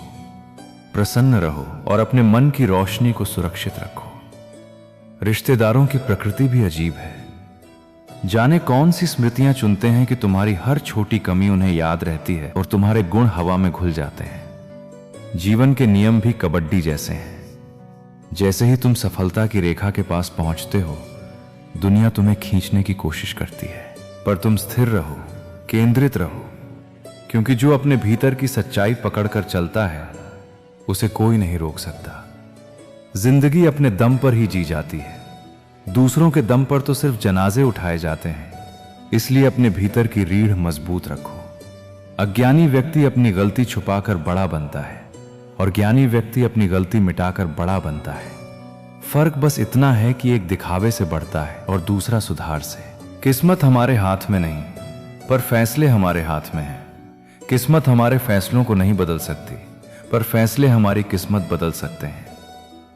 प्रसन्न रहो और अपने मन की रोशनी को सुरक्षित रखो। रिश्तेदारों की प्रकृति भी अजीब है। जाने कौन सी स्मृतियां चुनते हैं कि तुम्हारी हर छोटी कमी उन्हें याद रहती है और तुम्हारे गुण हवा में घुल जाते हैं। जीवन के नियम भी कबड्डी जैसे हैं। जैसे ही तुम सफलता की रेखा के पास पहुंचते हो, दुनिया तुम्हें खींचने की कोशिश करती है, पर तुम स्थिर रहो, केंद्रित रहो, क्योंकि जो अपने भीतर की सच्चाई पकड़कर चलता है उसे कोई नहीं रोक सकता। जिंदगी अपने दम पर ही जी जाती है, दूसरों के दम पर तो सिर्फ जनाजे उठाए जाते हैं। इसलिए अपने भीतर की रीढ़ मजबूत रखो। अज्ञानी व्यक्ति अपनी गलती छुपाकर बड़ा बनता है और ज्ञानी व्यक्ति अपनी गलती मिटाकर बड़ा बनता है। फर्क बस इतना है कि एक दिखावे से बढ़ता है और दूसरा सुधार से। किस्मत हमारे हाथ में नहीं, पर फैसले हमारे हाथ में हैं। किस्मत हमारे फैसलों को नहीं बदल सकती, पर फैसले हमारी किस्मत बदल सकते हैं।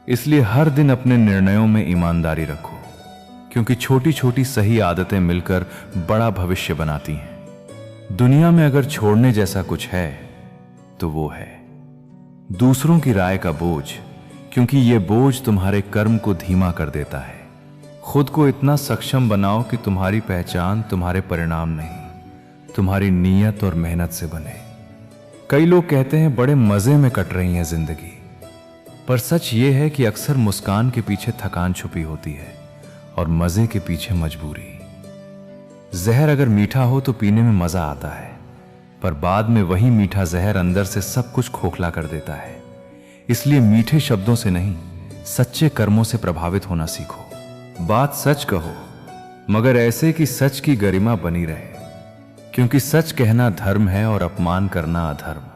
इसलिए हर दिन अपने निर्णयों में ईमानदारी रखो, क्योंकि छोटी छोटी सही आदतें मिलकर बड़ा भविष्य बनाती हैं। दुनिया में अगर छोड़ने जैसा कुछ है तो वो है दूसरों की राय का बोझ, क्योंकि ये बोझ तुम्हारे कर्म को धीमा कर देता है। खुद को इतना सक्षम बनाओ कि तुम्हारी पहचान तुम्हारे परिणाम नहीं, तुम्हारी नीयत और मेहनत से बने। कई लोग कहते हैं बड़े मजे में कट रही है जिंदगी, पर सच ये है कि अक्सर मुस्कान के पीछे थकान छुपी होती है और मजे के पीछे मजबूरी। जहर अगर मीठा हो तो पीने में मजा आता है, पर बाद में वही मीठा जहर अंदर से सब कुछ खोखला कर देता है। इसलिए मीठे शब्दों से नहीं, सच्चे कर्मों से प्रभावित होना सीखो। बात सच कहो, मगर ऐसे कि सच की गरिमा बनी रहे, क्योंकि सच कहना धर्म है और अपमान करना अधर्म।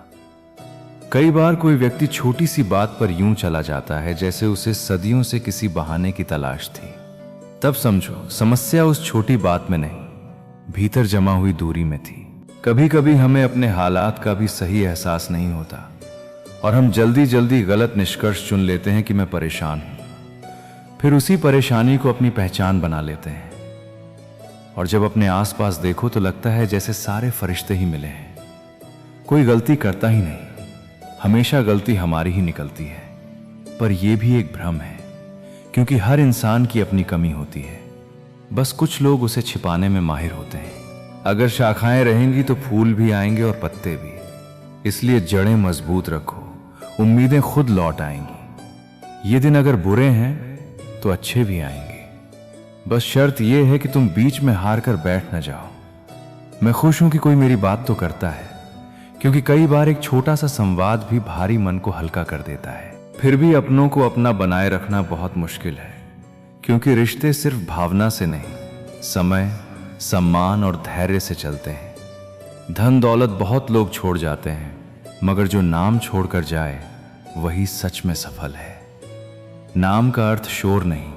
कई बार कोई व्यक्ति छोटी सी बात पर यूं चला जाता है जैसे उसे सदियों से किसी बहाने की तलाश थी। तब समझो समस्या उस छोटी बात में नहीं, भीतर जमा हुई दूरी में थी। कभी कभी हमें अपने हालात का भी सही एहसास नहीं होता और हम जल्दी जल्दी गलत निष्कर्ष चुन लेते हैं कि मैं परेशान हूं। फिर उसी परेशानी को अपनी पहचान बना लेते हैं और जब अपने आसपास देखो तो लगता है जैसे सारे फरिश्ते ही मिले हैं। कोई गलती करता ही नहीं, हमेशा गलती हमारी ही निकलती है। पर यह भी एक भ्रम है, क्योंकि हर इंसान की अपनी कमी होती है, बस कुछ लोग उसे छिपाने में माहिर होते हैं। अगर शाखाएं रहेंगी तो फूल भी आएंगे और पत्ते भी। इसलिए जड़ें मजबूत रखो, उम्मीदें खुद लौट आएंगी। ये दिन अगर बुरे हैं तो अच्छे भी आएंगे। बस शर्त यह है कि तुम बीच में हार कर बैठ न जाओ। मैं खुश हूं कि कोई मेरी बात तो करता है, क्योंकि कई बार एक छोटा सा संवाद भी भारी मन को हल्का कर देता है। फिर भी अपनों को अपना बनाए रखना बहुत मुश्किल है, क्योंकि रिश्ते सिर्फ भावना से नहीं, समय, सम्मान और धैर्य से चलते हैं। धन दौलत बहुत लोग छोड़ जाते हैं, मगर जो नाम छोड़कर जाए वही सच में सफल है। नाम का अर्थ शोर नहीं,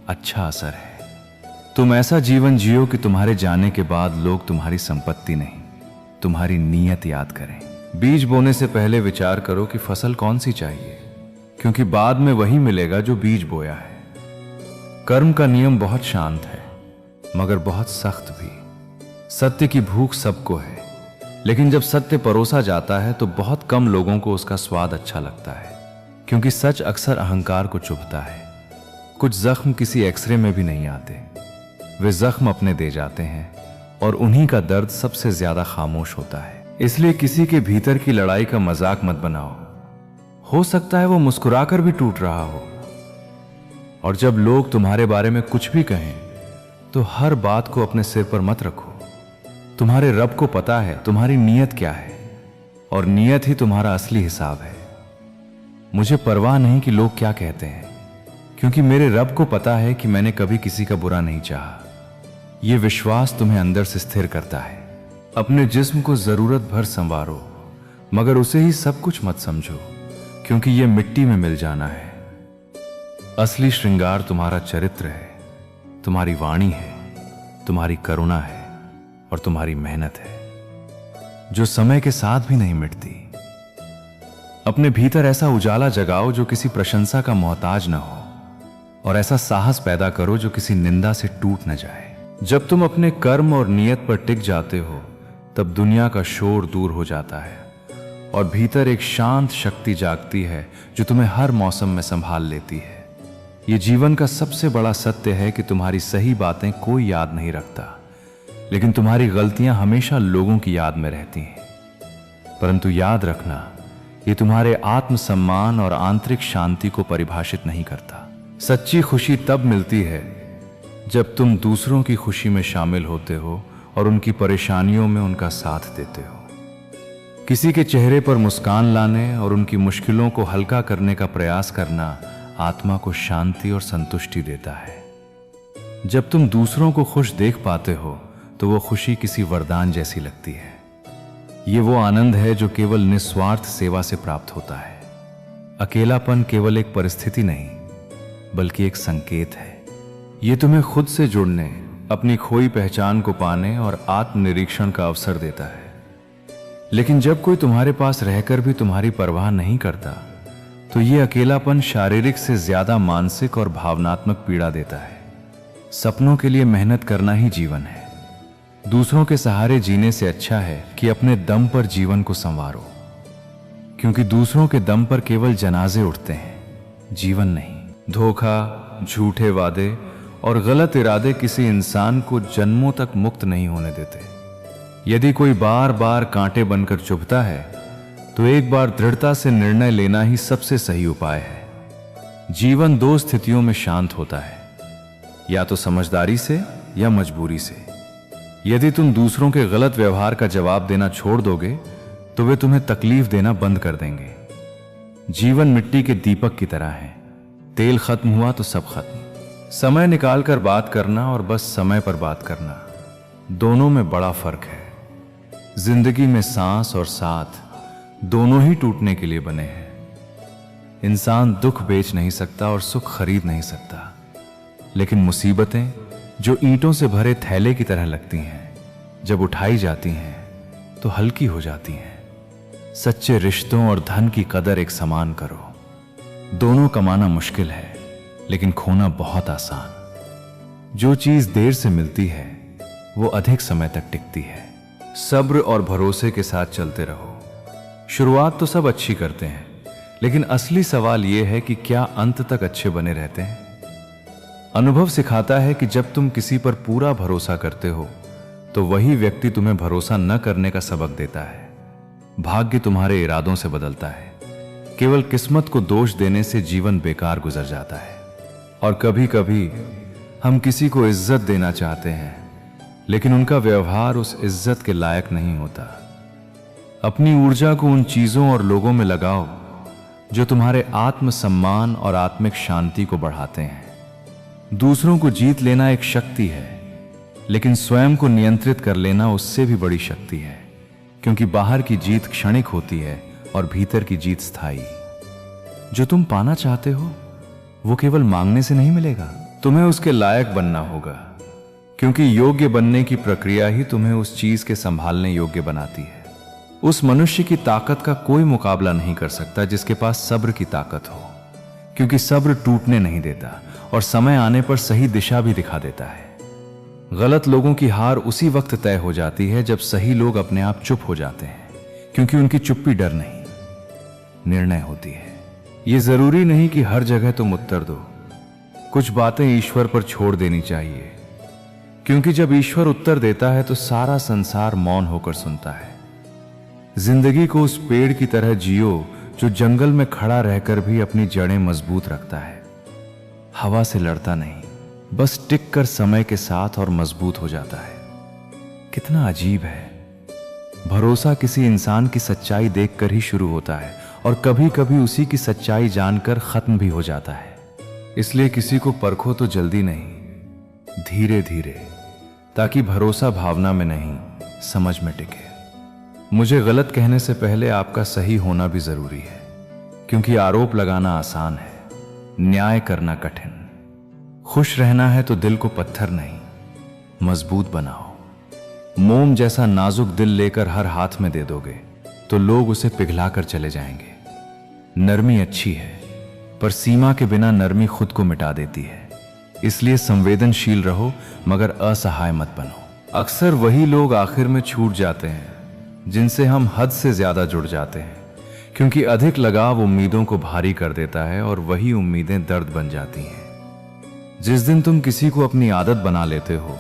अच्छा असर है। तुम ऐसा जीवन जियो कि तुम्हारे जाने के बाद लोग तुम्हारी संपत्ति नहीं, तुम्हारी नीयत याद करें। बीज बोने से पहले विचार करो कि फसल कौन सी चाहिए, क्योंकि बाद में वही मिलेगा जो बीज बोया है। कर्म का नियम बहुत शांत है, मगर बहुत सख्त भी। सत्य की भूख सबको है, लेकिन जब सत्य परोसा जाता है तो बहुत कम लोगों को उसका स्वाद अच्छा लगता है, क्योंकि सच अक्सर अहंकार को चुभता है। कुछ जख्म किसी एक्सरे में भी नहीं आते, वे जख्म अपने दे जाते हैं, और उन्हीं का दर्द सबसे ज्यादा खामोश होता है। इसलिए किसी के भीतर की लड़ाई का मजाक मत बनाओ। हो सकता है वो मुस्कुराकर भी टूट रहा हो। और जब लोग तुम्हारे बारे में कुछ भी कहें तो हर बात को अपने सिर पर मत रखो। तुम्हारे रब को पता है तुम्हारी नीयत क्या है, और नीयत ही तुम्हारा असली हिसाब है। मुझे परवाह नहीं कि लोग क्या कहते हैं, क्योंकि मेरे रब को पता है कि मैंने कभी किसी का बुरा नहीं चाहा। यह विश्वास तुम्हें अंदर से स्थिर करता है। अपने जिस्म को जरूरत भर संवारो, मगर उसे ही सब कुछ मत समझो, क्योंकि यह मिट्टी में मिल जाना है। असली श्रृंगार तुम्हारा चरित्र है, तुम्हारी वाणी है, तुम्हारी करुणा है और तुम्हारी मेहनत है, जो समय के साथ भी नहीं मिटती। अपने भीतर ऐसा उजाला जगाओ जो किसी प्रशंसा का मोहताज न हो, और ऐसा साहस पैदा करो जो किसी निंदा से टूट न जाए। जब तुम अपने कर्म और नियत पर टिक जाते हो, तब दुनिया का शोर दूर हो जाता है और भीतर एक शांत शक्ति जागती है जो तुम्हें हर मौसम में संभाल लेती है। यह जीवन का सबसे बड़ा सत्य है कि तुम्हारी सही बातें कोई याद नहीं रखता, लेकिन तुम्हारी गलतियां हमेशा लोगों की याद में रहती हैं। परंतु याद रखना ये तुम्हारे आत्मसम्मान और आंतरिक शांति को परिभाषित नहीं करता। सच्ची खुशी तब मिलती है जब तुम दूसरों की खुशी में शामिल होते हो और उनकी परेशानियों में उनका साथ देते हो। किसी के चेहरे पर मुस्कान लाने और उनकी मुश्किलों को हल्का करने का प्रयास करना आत्मा को शांति और संतुष्टि देता है। जब तुम दूसरों को खुश देख पाते हो तो वो खुशी किसी वरदान जैसी लगती है। ये वो आनंद है जो केवल निस्वार्थ सेवा से प्राप्त होता है। अकेलापन केवल एक परिस्थिति नहीं बल्कि एक संकेत है। ये तुम्हें खुद से जुड़ने, अपनी खोई पहचान को पाने और आत्मनिरीक्षण का अवसर देता है। लेकिन जब कोई तुम्हारे पास रहकर भी तुम्हारी परवाह नहीं करता तो ये अकेलापन शारीरिक से ज्यादा मानसिक और भावनात्मक पीड़ा देता है। सपनों के लिए मेहनत करना ही जीवन है। दूसरों के सहारे जीने से अच्छा है कि अपने दम पर जीवन को संवारो, क्योंकि दूसरों के दम पर केवल जनाजे उठते हैं, जीवन नहीं। धोखा, झूठे वादे और गलत इरादे किसी इंसान को जन्मों तक मुक्त नहीं होने देते। यदि कोई बार बार कांटे बनकर चुभता है तो एक बार दृढ़ता से निर्णय लेना ही सबसे सही उपाय है। जीवन दो स्थितियों में शांत होता है, या तो समझदारी से या मजबूरी से। यदि तुम दूसरों के गलत व्यवहार का जवाब देना छोड़ दोगे तो वे तुम्हें तकलीफ देना बंद कर देंगे। जीवन मिट्टी के दीपक की तरह है, तेल खत्म हुआ तो सब खत्म। समय निकालकर बात करना और बस समय पर बात करना, दोनों में बड़ा फर्क है। जिंदगी में सांस और साथ दोनों ही टूटने के लिए बने हैं। इंसान दुख बेच नहीं सकता और सुख खरीद नहीं सकता, लेकिन मुसीबतें जो ईंटों से भरे थैले की तरह लगती हैं, जब उठाई जाती हैं तो हल्की हो जाती हैं। सच्चे रिश्तों और धन की कदर एक समान करो। दोनों कमाना मुश्किल है, लेकिन खोना बहुत आसान। जो चीज देर से मिलती है वो अधिक समय तक टिकती है। सब्र और भरोसे के साथ चलते रहो। शुरुआत तो सब अच्छी करते हैं, लेकिन असली सवाल यह है कि क्या अंत तक अच्छे बने रहते हैं। अनुभव सिखाता है कि जब तुम किसी पर पूरा भरोसा करते हो तो वही व्यक्ति तुम्हें भरोसा न करने का सबक देता है। भाग्य तुम्हारे इरादों से बदलता है। केवल किस्मत को दोष देने से जीवन बेकार गुजर जाता है। और कभी कभी हम किसी को इज्जत देना चाहते हैं, लेकिन उनका व्यवहार उस इज्जत के लायक नहीं होता। अपनी ऊर्जा को उन चीजों और लोगों में लगाओ जो तुम्हारे आत्मसम्मान और आत्मिक शांति को बढ़ाते हैं। दूसरों को जीत लेना एक शक्ति है, लेकिन स्वयं को नियंत्रित कर लेना उससे भी बड़ी शक्ति है, क्योंकि बाहर की जीत क्षणिक होती है और भीतर की जीत स्थायी। जो तुम पाना चाहते हो वो केवल मांगने से नहीं मिलेगा, तुम्हें उसके लायक बनना होगा, क्योंकि योग्य बनने की प्रक्रिया ही तुम्हें उस चीज के संभालने योग्य बनाती है। उस मनुष्य की ताकत का कोई मुकाबला नहीं कर सकता जिसके पास सब्र की ताकत हो, क्योंकि सब्र टूटने नहीं देता और समय आने पर सही दिशा भी दिखा देता है। गलत लोगों की हार उसी वक्त तय हो जाती है जब सही लोग अपने आप चुप हो जाते हैं, क्योंकि उनकी चुप्पी डर नहीं, निर्णय होती है। यह जरूरी नहीं कि हर जगह तुम उत्तर दो। कुछ बातें ईश्वर पर छोड़ देनी चाहिए, क्योंकि जब ईश्वर उत्तर देता है तो सारा संसार मौन होकर सुनता है। जिंदगी को उस पेड़ की तरह जियो जो जंगल में खड़ा रहकर भी अपनी जड़ें मजबूत रखता है। हवा से लड़ता नहीं, बस टिक कर समय के साथ और मजबूत हो जाता है। कितना अजीब है, भरोसा किसी इंसान की सच्चाई देखकर ही शुरू होता है और कभी कभी उसी की सच्चाई जानकर खत्म भी हो जाता है। इसलिए किसी को परखो तो जल्दी नहीं, धीरे धीरे, ताकि भरोसा भावना में नहीं समझ में टिके। मुझे गलत कहने से पहले आपका सही होना भी जरूरी है, क्योंकि आरोप लगाना आसान है, न्याय करना कठिन। खुश रहना है तो दिल को पत्थर नहीं मजबूत बनाओ। मोम जैसा नाजुक दिल लेकर हर हाथ में दे दोगे तो लोग उसे पिघलाकर चले जाएंगे। नरमी अच्छी है, पर सीमा के बिना नरमी खुद को मिटा देती है। इसलिए संवेदनशील रहो, मगर असहाय मत बनो। अक्सर वही लोग आखिर में छूट जाते हैं जिनसे हम हद से ज्यादा जुड़ जाते हैं, क्योंकि अधिक लगाव उम्मीदों को भारी कर देता है और वही उम्मीदें दर्द बन जाती हैं। जिस दिन तुम किसी को अपनी आदत बना लेते हो,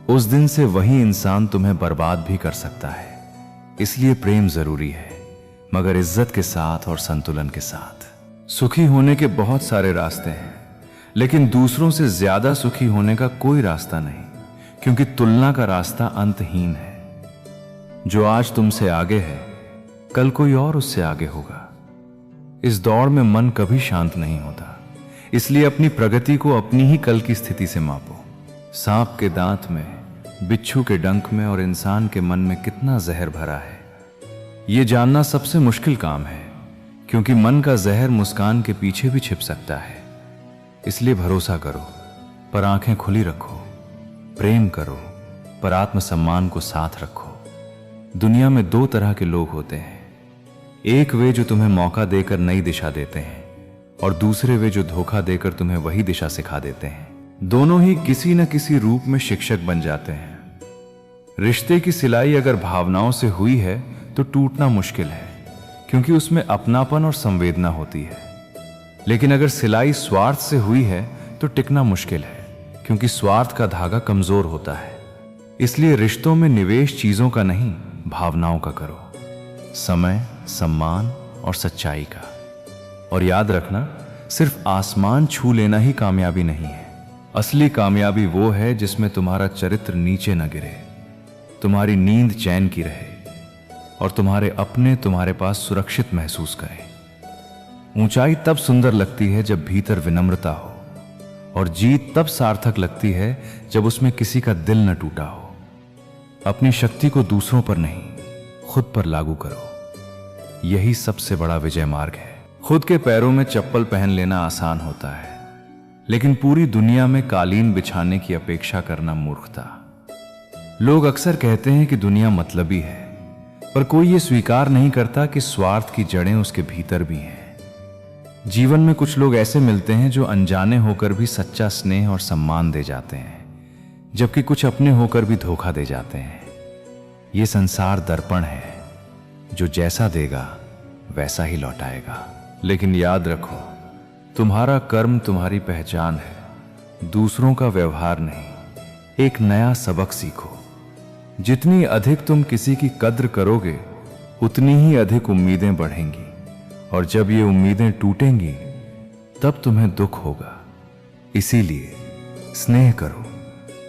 उस दिन से वही इंसान तुम्हें बर्बाद भी कर सकता है। इसलिए प्रेम जरूरी है, मगर इज्जत के साथ और संतुलन के साथ। सुखी होने के बहुत सारे रास्ते हैं, लेकिन दूसरों से ज्यादा सुखी होने का कोई रास्ता नहीं, क्योंकि तुलना का रास्ता अंतहीन है। जो आज तुमसे आगे है, कल कोई और उससे आगे होगा। इस दौड़ में मन कभी शांत नहीं होता, इसलिए अपनी प्रगति को अपनी ही कल की स्थिति से मापो। सांप के दांत में, बिच्छू के डंक में और इंसान के मन में कितना जहर भरा है, यह जानना सबसे मुश्किल काम है, क्योंकि मन का जहर मुस्कान के पीछे भी छिप सकता है। इसलिए भरोसा करो पर आंखें खुली रखो, प्रेम करो पर आत्मसम्मान को साथ रखो। दुनिया में दो तरह के लोग होते हैं, एक वे जो तुम्हें मौका देकर नई दिशा देते हैं, और दूसरे वे जो धोखा देकर तुम्हें वही दिशा सिखा देते हैं। दोनों ही किसी न किसी रूप में शिक्षक बन जाते हैं। रिश्ते की सिलाई अगर भावनाओं से हुई है तो टूटना मुश्किल है, क्योंकि उसमें अपनापन और संवेदना होती है। लेकिन अगर सिलाई स्वार्थ से हुई है तो टिकना मुश्किल है, क्योंकि स्वार्थ का धागा कमजोर होता है। इसलिए रिश्तों में निवेश चीजों का नहीं, भावनाओं का करो, समय, सम्मान और सच्चाई का। और याद रखना, सिर्फ आसमान छू लेना ही कामयाबी नहीं है। असली कामयाबी वो है जिसमें तुम्हारा चरित्र नीचे न गिरे, तुम्हारी नींद चैन की रहे और तुम्हारे अपने तुम्हारे पास सुरक्षित महसूस करें। ऊंचाई तब सुंदर लगती है जब भीतर विनम्रता हो, और जीत तब सार्थक लगती है जब उसमें किसी का दिल न टूटा हो। अपनी शक्ति को दूसरों पर नहीं, खुद पर लागू करो। यही सबसे बड़ा विजय मार्ग है। खुद के पैरों में चप्पल पहन लेना आसान होता है, लेकिन पूरी दुनिया में कालीन बिछाने की अपेक्षा करना मूर्खता। लोग अक्सर कहते हैं कि दुनिया मतलबी है, पर कोई ये स्वीकार नहीं करता कि स्वार्थ की जड़ें उसके भीतर भी हैं। जीवन में कुछ लोग ऐसे मिलते हैं जो अनजाने होकर भी सच्चा स्नेह और सम्मान दे जाते हैं, जबकि कुछ अपने होकर भी धोखा दे जाते हैं। ये संसार दर्पण है, जो जैसा देगा वैसा ही लौटाएगा। लेकिन याद रखो, तुम्हारा कर्म तुम्हारी पहचान है, दूसरों का व्यवहार नहीं। एक नया सबक सीखो। जितनी अधिक तुम किसी की कद्र करोगे, उतनी ही अधिक उम्मीदें बढ़ेंगी, और जब ये उम्मीदें टूटेंगी तब तुम्हें दुख होगा। इसीलिए स्नेह करो,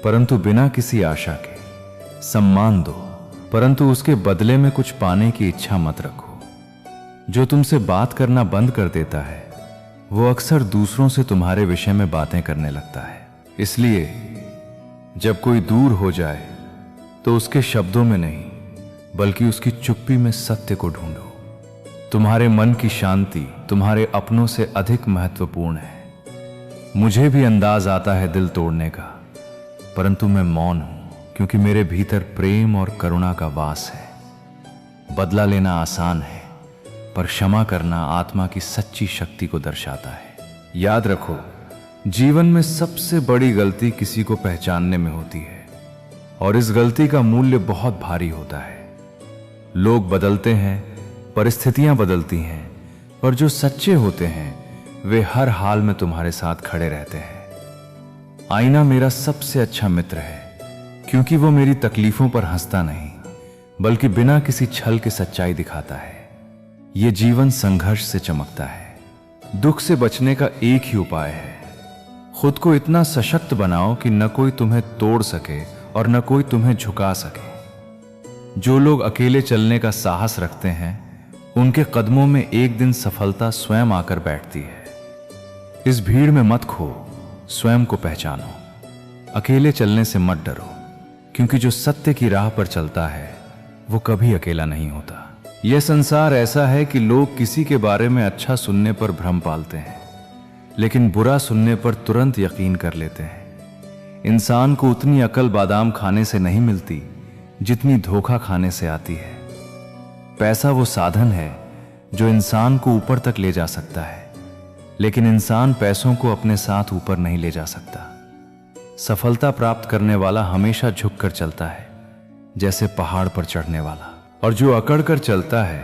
परंतु बिना किसी आशा के। सम्मान दो, परंतु उसके बदले में कुछ पाने की इच्छा मत रखो। जो तुमसे बात करना बंद कर देता है, वो अक्सर दूसरों से तुम्हारे विषय में बातें करने लगता है। इसलिए जब कोई दूर हो जाए तो उसके शब्दों में नहीं, बल्कि उसकी चुप्पी में सत्य को ढूंढो। तुम्हारे मन की शांति तुम्हारे अपनों से अधिक महत्वपूर्ण है। मुझे भी अंदाज आता है दिल तोड़ने का, परंतु मैं मौन हूं, क्योंकि मेरे भीतर प्रेम और करुणा का वास है। बदला लेना आसान है, पर क्षमा करना आत्मा की सच्ची शक्ति को दर्शाता है। याद रखो, जीवन में सबसे बड़ी गलती किसी को पहचानने में होती है, और इस गलती का मूल्य बहुत भारी होता है। लोग बदलते हैं, परिस्थितियां बदलती हैं, पर जो सच्चे होते हैं वे हर हाल में तुम्हारे साथ खड़े रहते हैं। आईना मेरा सबसे अच्छा मित्र है, क्योंकि वो मेरी तकलीफों पर हंसता नहीं, बल्कि बिना किसी छल के सच्चाई दिखाता है। ये जीवन संघर्ष से चमकता है। दुख से बचने का एक ही उपाय है, खुद को इतना सशक्त बनाओ कि न कोई तुम्हें तोड़ सके और न कोई तुम्हें झुका सके। जो लोग अकेले चलने का साहस रखते हैं, उनके कदमों में एक दिन सफलता स्वयं आकर बैठती है। इस भीड़ में मत खो, स्वयं को पहचानो। अकेले चलने से मत डरो, क्योंकि जो सत्य की राह पर चलता है वो कभी अकेला नहीं होता। यह संसार ऐसा है कि लोग किसी के बारे में अच्छा सुनने पर भ्रम पालते हैं, लेकिन बुरा सुनने पर तुरंत यकीन कर लेते हैं। इंसान को उतनी अकल बादाम खाने से नहीं मिलती जितनी धोखा खाने से आती है। पैसा वो साधन है जो इंसान को ऊपर तक ले जा सकता है, लेकिन इंसान पैसों को अपने साथ ऊपर नहीं ले जा सकता। सफलता प्राप्त करने वाला हमेशा झुक कर चलता है, जैसे पहाड़ पर चढ़ने वाला, और जो अकड़ कर चलता है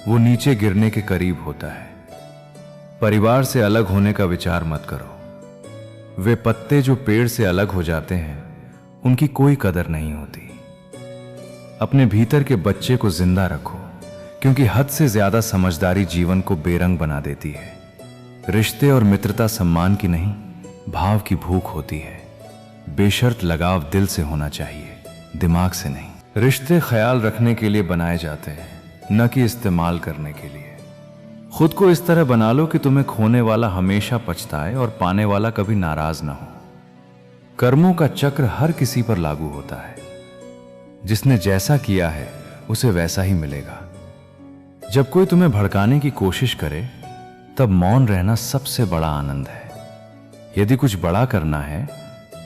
वो नीचे गिरने के करीब होता है। परिवार से अलग होने का विचार मत करो। वे पत्ते जो पेड़ से अलग हो जाते हैं, उनकी कोई कदर नहीं होती। अपने भीतर के बच्चे को जिंदा रखो, क्योंकि हद से ज्यादा समझदारी जीवन को बेरंग बना देती है। रिश्ते और मित्रता सम्मान की नहीं, भाव की भूख होती है। बेशर्त लगाव दिल से होना चाहिए, दिमाग से नहीं। रिश्ते ख्याल रखने के लिए बनाए जाते हैं, न कि इस्तेमाल करने के लिए। खुद को इस तरह बना लो कि तुम्हें खोने वाला हमेशा पछताए और पाने वाला कभी नाराज ना हो। कर्मों का चक्र हर किसी पर लागू होता है। जिसने जैसा किया है उसे वैसा ही मिलेगा। जब कोई तुम्हें भड़काने की कोशिश करे तब मौन रहना सबसे बड़ा आनंद है। यदि कुछ बड़ा करना है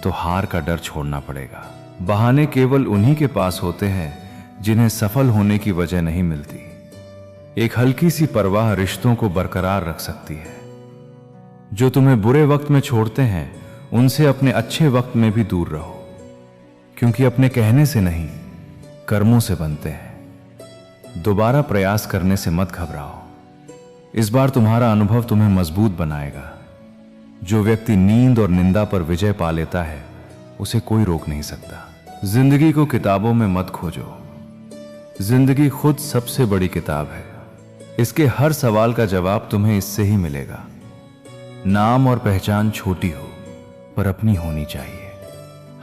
तो हार का डर छोड़ना पड़ेगा। बहाने केवल उन्हीं के पास होते हैं जिन्हें सफल होने की वजह नहीं मिलती। एक हल्की सी परवाह रिश्तों को बरकरार रख सकती है। जो तुम्हें बुरे वक्त में छोड़ते हैं उनसे अपने अच्छे वक्त में भी दूर रहो, क्योंकि अपने कहने से नहीं, कर्मों से बनते हैं। दोबारा प्रयास करने से मत घबराओ। इस बार तुम्हारा अनुभव तुम्हें मजबूत बनाएगा। जो व्यक्ति नींद और निंदा पर विजय पा लेता है उसे कोई रोक नहीं सकता। जिंदगी को किताबों में मत खोजो। जिंदगी खुद सबसे बड़ी किताब है। इसके हर सवाल का जवाब तुम्हें इससे ही मिलेगा। नाम और पहचान छोटी हो पर अपनी होनी चाहिए।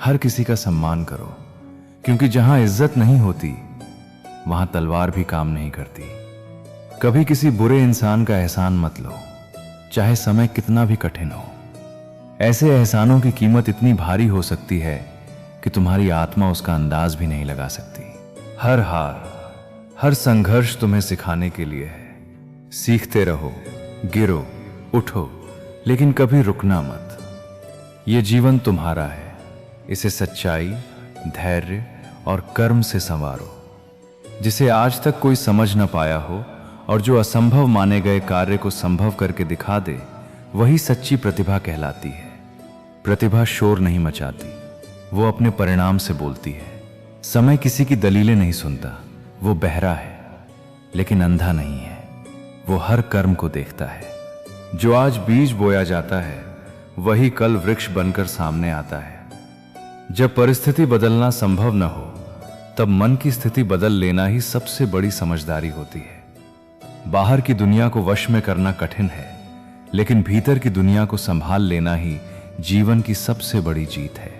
हर किसी का सम्मान करो, क्योंकि जहां इज्जत नहीं होती वहां तलवार भी काम नहीं करती। कभी किसी बुरे इंसान का एहसान मत लो, चाहे समय कितना भी कठिन हो। ऐसे एहसानों की कीमत इतनी भारी हो सकती है कि तुम्हारी आत्मा उसका अंदाज भी नहीं लगा सकती। हर हार, हर संघर्ष तुम्हें सिखाने के लिए है। सीखते रहो, गिरो, उठो, लेकिन कभी रुकना मत। यह जीवन तुम्हारा है। इसे सच्चाई, धैर्य और कर्म से संवारो। जिसे आज तक कोई समझ न पाया हो और जो असंभव माने गए कार्य को संभव करके दिखा दे, वही सच्ची प्रतिभा कहलाती है। प्रतिभा शोर नहीं मचाती, वो अपने परिणाम से बोलती है। समय किसी की दलीलें नहीं सुनता। वो बहरा है लेकिन अंधा नहीं है। वो हर कर्म को देखता है। जो आज बीज बोया जाता है वही कल वृक्ष बनकर सामने आता है। जब परिस्थिति बदलना संभव न हो तब मन की स्थिति बदल लेना ही सबसे बड़ी समझदारी होती है। बाहर की दुनिया को वश में करना कठिन है, लेकिन भीतर की दुनिया को संभाल लेना ही जीवन की सबसे बड़ी जीत है।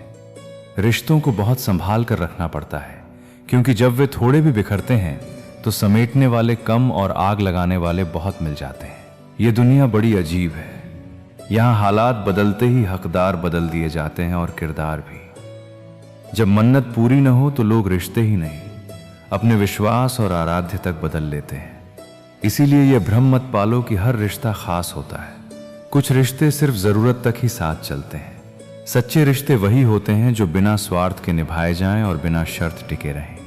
रिश्तों को बहुत संभाल कर रखना पड़ता है, क्योंकि जब वे थोड़े भी बिखरते हैं तो समेटने वाले कम और आग लगाने वाले बहुत मिल जाते हैं। ये दुनिया बड़ी अजीब है। यहाँ हालात बदलते ही हकदार बदल दिए जाते हैं और किरदार भी। जब मन्नत पूरी न हो तो लोग रिश्ते ही नहीं, अपने विश्वास और आराध्य तक बदल लेते हैं। इसीलिए यह भ्रम मत पालो कि हर रिश्ता खास होता है। कुछ रिश्ते सिर्फ जरूरत तक ही साथ चलते हैं। सच्चे रिश्ते वही होते हैं जो बिना स्वार्थ के निभाए जाएं और बिना शर्त टिके रहें।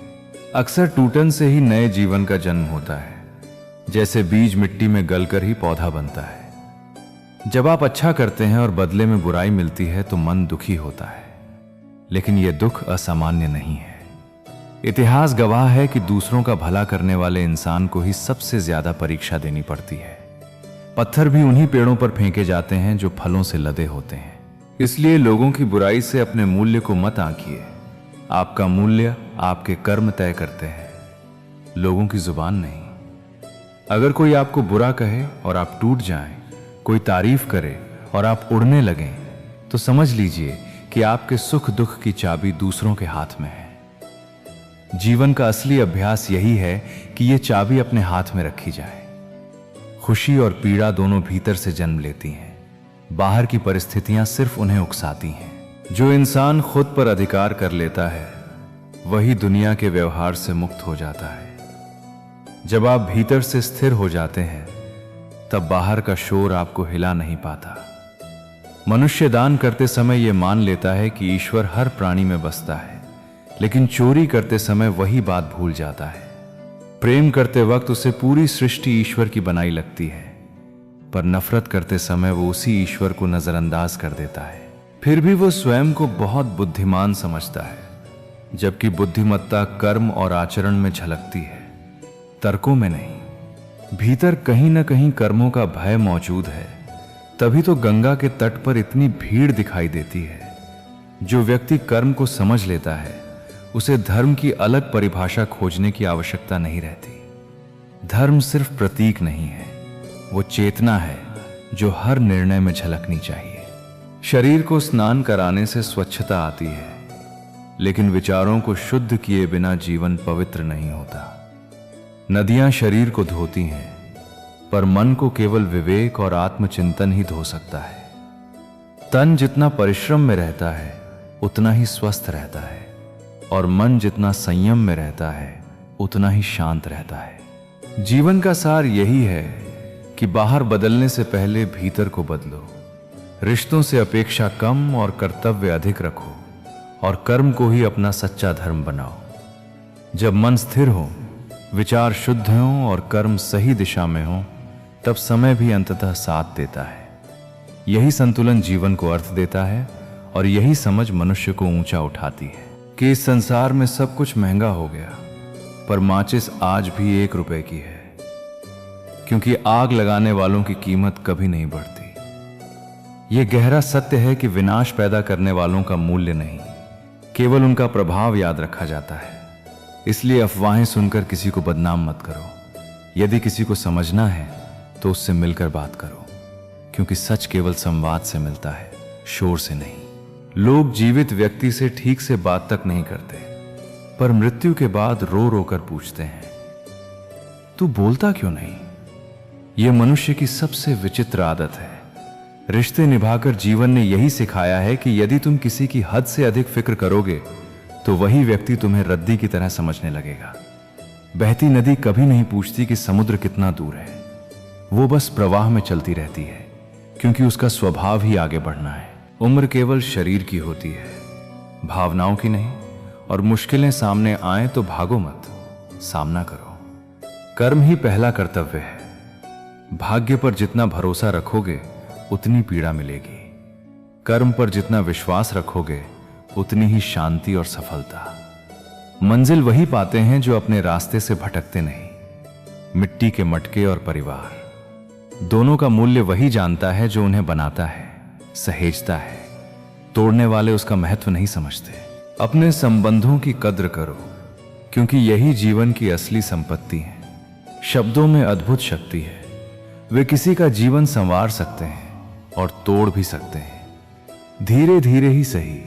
अक्सर टूटन से ही नए जीवन का जन्म होता है। जैसे बीज मिट्टी में गलकर ही पौधा बनता है। जब आप अच्छा करते हैं और बदले में बुराई मिलती है तो मन दुखी होता है, लेकिन यह दुख असामान्य नहीं है। इतिहास गवाह है कि दूसरों का भला करने वाले इंसान को ही सबसे ज्यादा परीक्षा देनी पड़ती है। पत्थर भी उन्हीं पेड़ों पर फेंके जाते हैं जो फलों से लदे होते हैं। इसलिए लोगों की बुराई से अपने मूल्य को मत आंकिए। आपका मूल्य आपके कर्म तय करते हैं, लोगों की जुबान नहीं। अगर कोई आपको बुरा कहे और आप टूट जाएं, कोई तारीफ करे और आप उड़ने लगें, तो समझ लीजिए कि आपके सुख दुख की चाबी दूसरों के हाथ में है। जीवन का असली अभ्यास यही है कि यह चाबी अपने हाथ में रखी जाए। खुशी और पीड़ा दोनों भीतर से जन्म लेती हैं। बाहर की परिस्थितियां सिर्फ उन्हें उकसाती हैं। जो इंसान खुद पर अधिकार कर लेता है वही दुनिया के व्यवहार से मुक्त हो जाता है। जब आप भीतर से स्थिर हो जाते हैं तब बाहर का शोर आपको हिला नहीं पाता। मनुष्य दान करते समय यह मान लेता है कि ईश्वर हर प्राणी में बसता है, लेकिन चोरी करते समय वही बात भूल जाता है। प्रेम करते वक्त उसे पूरी सृष्टि ईश्वर की बनाई लगती है, पर नफरत करते समय वो उसी ईश्वर को नजरअंदाज कर देता है। फिर भी वो स्वयं को बहुत बुद्धिमान समझता है, जबकि बुद्धिमत्ता कर्म और आचरण में झलकती है, तर्कों में नहीं। भीतर कहीं न कहीं कर्मों का भय मौजूद है। तभी तो गंगा के तट पर इतनी भीड़ दिखाई देती है। जो व्यक्ति कर्म को समझ लेता है उसे धर्म की अलग परिभाषा खोजने की आवश्यकता नहीं रहती। धर्म सिर्फ प्रतीक नहीं है, वो चेतना है जो हर निर्णय में झलकनी चाहिए। शरीर को स्नान कराने से स्वच्छता आती है, लेकिन विचारों को शुद्ध किए बिना जीवन पवित्र नहीं होता। नदियां शरीर को धोती हैं, पर मन को केवल विवेक और आत्मचिंतन ही धो सकता है। तन जितना परिश्रम में रहता है उतना ही स्वस्थ रहता है, और मन जितना संयम में रहता है उतना ही शांत रहता है। जीवन का सार यही है कि बाहर बदलने से पहले भीतर को बदलो। रिश्तों से अपेक्षा कम और कर्तव्य अधिक रखो, और कर्म को ही अपना सच्चा धर्म बनाओ। जब मन स्थिर हो, विचार शुद्ध हों और कर्म सही दिशा में हो, तब समय भी अंततः साथ देता है। यही संतुलन जीवन को अर्थ देता है, और यही समझ मनुष्य को ऊंचा उठाती है कि इस संसार में सब कुछ महंगा हो गया, पर माचिस आज भी 1 रुपए की है, क्योंकि आग लगाने वालों की कीमत कभी नहीं बढ़ती। यह गहरा सत्य है कि विनाश पैदा करने वालों का मूल्य नहीं, केवल उनका प्रभाव याद रखा जाता है। इसलिए अफवाहें सुनकर किसी को बदनाम मत करो। यदि किसी को समझना है तो उससे मिलकर बात करो, क्योंकि सच केवल संवाद से मिलता है, शोर से नहीं। लोग जीवित व्यक्ति से ठीक से बात तक नहीं करते, पर मृत्यु के बाद रो रो कर पूछते हैं, तू बोलता क्यों नहीं? यह मनुष्य की सबसे विचित्र आदत है। रिश्ते निभाकर जीवन ने यही सिखाया है कि यदि तुम किसी की हद से अधिक फिक्र करोगे तो वही व्यक्ति तुम्हें रद्दी की तरह समझने लगेगा। बहती नदी कभी नहीं पूछती कि समुद्र कितना दूर है, वो बस प्रवाह में चलती रहती है, क्योंकि उसका स्वभाव ही आगे बढ़ना है। उम्र केवल शरीर की होती है, भावनाओं की नहीं। और मुश्किलें सामने आए तो भागो मत, सामना करो। कर्म ही पहला कर्तव्य है। भाग्य पर जितना भरोसा रखोगे उतनी पीड़ा मिलेगी। कर्म पर जितना विश्वास रखोगे उतनी ही शांति और सफलता। मंजिल वही पाते हैं जो अपने रास्ते से भटकते नहीं। मिट्टी के मटके और परिवार दोनों का मूल्य वही जानता है जो उन्हें बनाता है, सहेजता है। तोड़ने वाले उसका महत्व नहीं समझते। अपने संबंधों की कद्र करो, क्योंकि यही जीवन की असली संपत्ति है। शब्दों में अद्भुत शक्ति है। वे किसी का जीवन संवार सकते हैं और तोड़ भी सकते हैं। धीरे धीरे ही सही,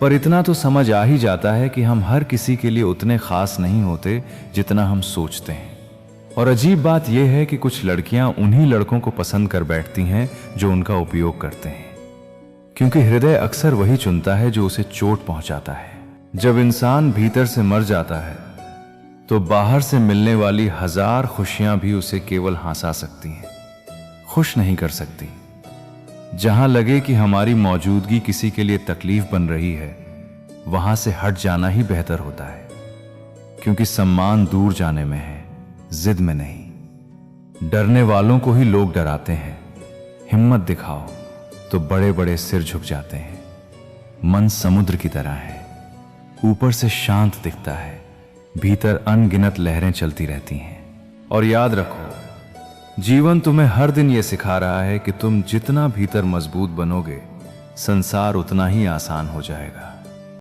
पर इतना तो समझ आ ही जाता है कि हम हर किसी के लिए उतने खास नहीं होते जितना हम सोचते हैं। और अजीब बात यह है कि कुछ लड़कियां उन्हीं लड़कों को पसंद कर बैठती हैं जो उनका उपयोग करते हैं, क्योंकि हृदय अक्सर वही चुनता है जो उसे चोट पहुंचाता है। जब इंसान भीतर से मर जाता है तो बाहर से मिलने वाली 1000 खुशियां भी उसे केवल हंसा सकती हैं, खुश नहीं कर सकती। जहां लगे कि हमारी मौजूदगी किसी के लिए तकलीफ बन रही है, वहां से हट जाना ही बेहतर होता है, क्योंकि सम्मान दूर जाने में है, जिद में नहीं। डरने वालों को ही लोग डराते हैं। हिम्मत दिखाओ तो बड़े बड़े सिर झुक जाते हैं। मन समुद्र की तरह है, ऊपर से शांत दिखता है, भीतर अनगिनत लहरें चलती रहती हैं। और याद रखो, जीवन तुम्हें हर दिन यह सिखा रहा है कि तुम जितना भीतर मजबूत बनोगे, संसार उतना ही आसान हो जाएगा।